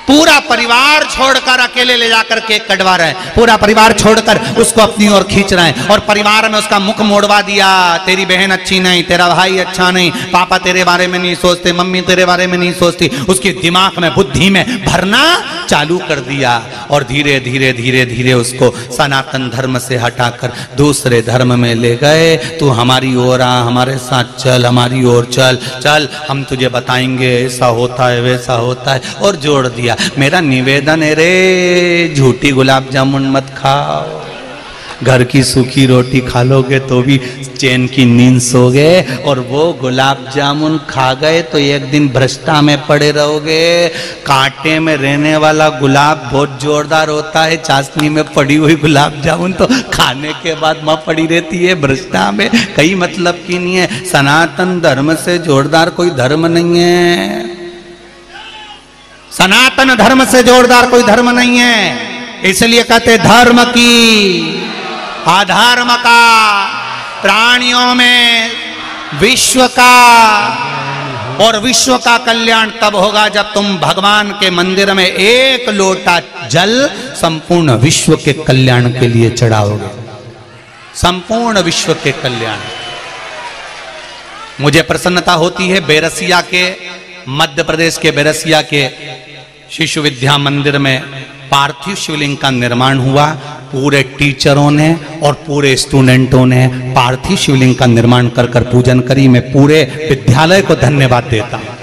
पूरा परिवार छोड़कर अकेले ले जाकर केक कटवा रहे हैं, पूरा परिवार छोड़कर उसको अपनी ओर खींच रहे हैं, और परिवार में उसका मुख मोड़वा दिया, तेरी बहन अच्छी नहीं, तेरा भाई अच्छा नहीं, पापा तेरे बारे में नहीं सोचते, मम्मी तेरे बारे में नहीं सोचती, उसके दिमाग में बुद्धि में भरना चालू कर दिया। और धीरे धीरे धीरे धीरे उसको सनातन धर्म से हटाकर दूसरे धर्म में ले गए। तू हमारी ओर आ, हमारे साथ चल, हमारी ओर चल, चल हम तुझे बताएंगे ऐसा होता है वैसा होता है, और जोड़ दिया। मेरा निवेदन है रे, झूठी गुलाब जामुन मत खाओ, घर की सूखी रोटी खा लोगे तो भी चैन की नींद सोगे, और वो गुलाब जामुन खा गए तो एक दिन भ्रष्टा में पड़े रहोगे। कांटे में रहने वाला गुलाब बहुत जोरदार होता है, चाशनी में पड़ी हुई गुलाब जामुन तो खाने के बाद मां पड़ी रहती है भ्रष्टा में, कई मतलब की नहीं है। सनातन धर्म से जोरदार कोई धर्म नहीं है, सनातन धर्म से जोरदार कोई धर्म नहीं है। इसलिए कहते धर्म की अधर्म का, प्राणियों में विश्व का, और विश्व का कल्याण तब होगा जब तुम भगवान के मंदिर में एक लोटा जल संपूर्ण विश्व के कल्याण के लिए चढ़ाओगे, संपूर्ण विश्व के कल्याण। मुझे प्रसन्नता होती है, बेरसिया के, मध्य प्रदेश के बेरसिया के शिशु विद्या मंदिर में पार्थिव शिवलिंग का निर्माण हुआ। पूरे टीचरों ने और पूरे स्टूडेंटों ने पार्थिव शिवलिंग का निर्माण कर कर पूजन करी। मैं पूरे विद्यालय को धन्यवाद देता हूं,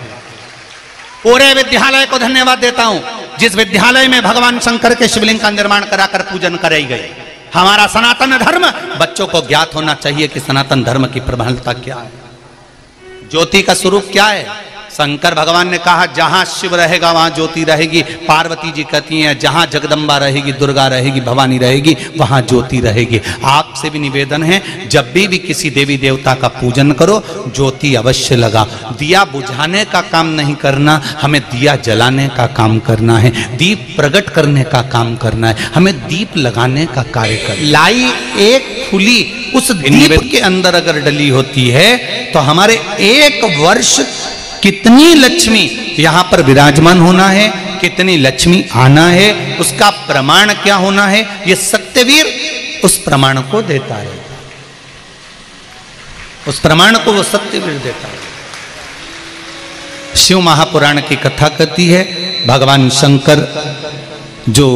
पूरे विद्यालय को धन्यवाद देता हूं, जिस विद्यालय में भगवान शंकर के शिवलिंग का निर्माण कराकर पूजन कराई गई। हमारा सनातन धर्म, बच्चों को ज्ञात होना चाहिए कि सनातन धर्म की प्रबलता क्या है, ज्योति का स्वरूप क्या है। शंकर भगवान ने कहा जहां शिव रहेगा वहां ज्योति रहेगी। पार्वती जी कहती हैं जहां जगदम्बा रहेगी, दुर्गा रहेगी, भवानी रहेगी, वहां ज्योति रहेगी। आपसे भी निवेदन है, जब भी किसी देवी देवता का पूजन करो ज्योति अवश्य लगा। दिया बुझाने का काम नहीं करना, हमें दिया जलाने का काम करना है, दीप प्रकट करने का काम करना है, हमें दीप लगाने का कार्य करना। लाई एक फुली उस दीप के अंदर अगर डली होती है तो हमारे एक वर्ष कितनी लक्ष्मी यहां पर विराजमान होना है, कितनी लक्ष्मी आना है, उसका प्रमाण क्या होना है, ये सत्यवीर उस प्रमाण को देता है, उस प्रमाण को वो सत्यवीर देता है। शिव महापुराण की कथा कहती है, भगवान शंकर जो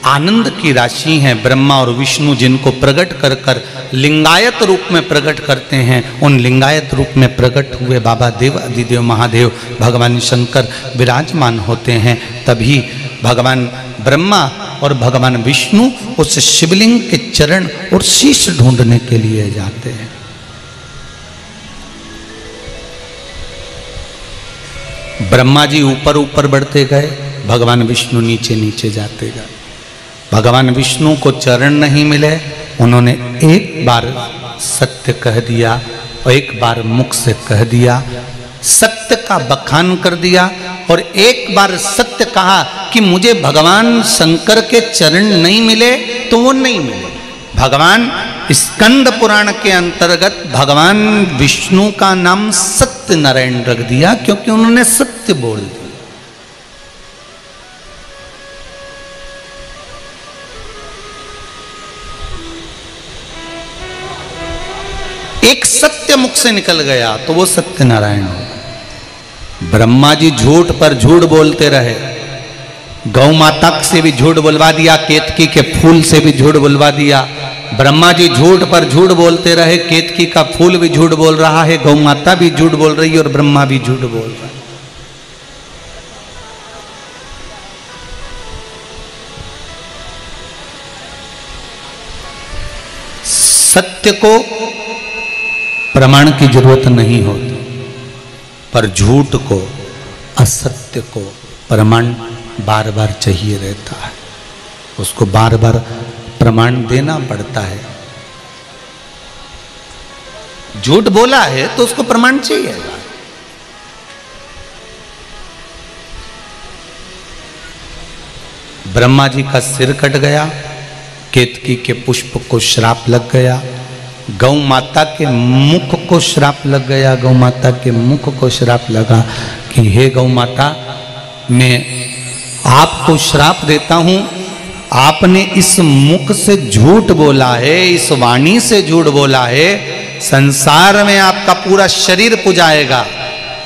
आनंद की राशि हैं, ब्रह्मा और विष्णु जिनको प्रकट कर कर लिंगायत रूप में प्रकट करते हैं, उन लिंगायत रूप में प्रकट हुए बाबा देव अधिदेव महादेव भगवान शंकर विराजमान होते हैं। तभी भगवान ब्रह्मा और भगवान विष्णु उस शिवलिंग के चरण और शीश ढूंढने के लिए जाते हैं। ब्रह्मा जी ऊपर ऊपर बढ़ते गए, भगवान विष्णु नीचे नीचे जाते गए। भगवान विष्णु को चरण नहीं मिले, उन्होंने एक बार सत्य कह दिया और एक बार मुख से कह दिया, सत्य का बखान कर दिया, और एक बार सत्य कहा कि मुझे भगवान शंकर के चरण नहीं मिले तो वो नहीं मिले। भगवान स्कंद पुराण के अंतर्गत भगवान विष्णु का नाम सत्य नारायण रख दिया, क्योंकि उन्होंने सत्य बोल दिया। एक सत्य मुख से निकल गया तो वो सत्यनारायण हो। ब्रह्मा जी झूठ पर झूठ बोलते रहे, गौ माता से भी झूठ बुलवा दिया, केतकी के फूल से भी झूठ बुलवा दिया। ब्रह्मा जी झूठ पर झूठ बोलते रहे, केतकी का फूल भी झूठ बोल रहा है, गौ माता भी झूठ बोल रही है और ब्रह्मा भी झूठ बोल रहा है। सत्य को प्रमाण की जरूरत नहीं होती, पर झूठ को असत्य को प्रमाण बार बार चाहिए रहता है, उसको बार बार प्रमाण देना पड़ता है। झूठ बोला है तो उसको प्रमाण चाहिए। ब्रह्मा जी का सिर कट गया, केतकी के पुष्प को श्राप लग गया, गौ माता के मुख को श्राप लग गया, गौ माता के मुख को श्राप लगा कि हे गौ माता, मैं आपको श्राप देता हूं, आपने इस मुख से झूठ बोला है, इस वाणी से झूठ बोला है, संसार में आपका पूरा शरीर पुजाएगा।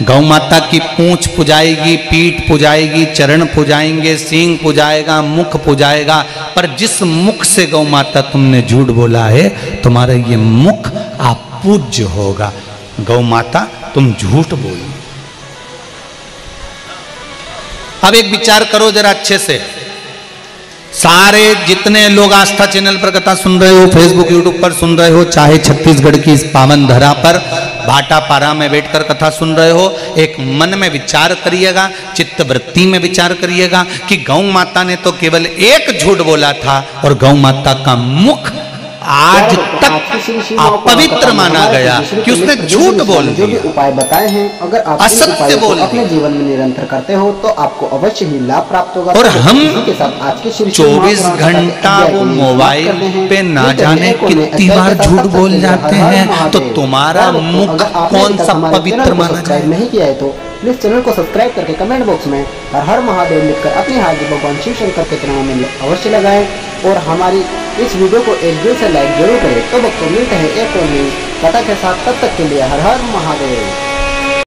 गौ माता की पूंछ पुजाएगी, पीठ पुजाएगी, चरण पुजाएंगे, सींग पुजाएगा, मुख पुजाएगा, पर जिस मुख से गौ माता तुमने झूठ बोला है, तुम्हारा ये मुख आप पूज्य होगा। गौ माता तुम झूठ बोलो। अब एक विचार करो जरा अच्छे से, सारे जितने लोग आस्था चैनल पर कथा सुन रहे हो, फेसबुक यूट्यूब पर सुन रहे हो, चाहे छत्तीसगढ़ की इस पावन धरा पर भाटापारा में बैठकर कथा सुन रहे हो, एक मन में विचार करिएगा, चित्त वृत्ति में विचार करिएगा कि गौ माता ने तो केवल एक झूठ बोला था और गौ माता का मुख आज तक अपवित्र माना गया कि उसने झूठ बोल दिया। जो भी उपाय बताए हैं, अगर आप असत्य बोल अपने जीवन में निरंतर करते हो तो आपको अवश्य ही लाभ प्राप्त होगा। और हम के साथ आज के श्री 24 घंटा वो मोबाइल पे ना जाने कितनी बार झूठ बोल जाते हैं, तो तुम्हारा मुख कौन सा पवित्र माना जाए? नहीं किया है तो प्लीज चैनल को सब्सक्राइब करके कमेंट बॉक्स में हर हर महादेव लिखकर अपनी हाजिर भगवान शिव शंकर के चरणों में अवश्य लगाएं और हमारी इस वीडियो को एक दिल से लाइक जरूर करें। तो भक्तों मिलते हैं एक और नई कथा के साथ, तब तक के लिए हर हर महादेव।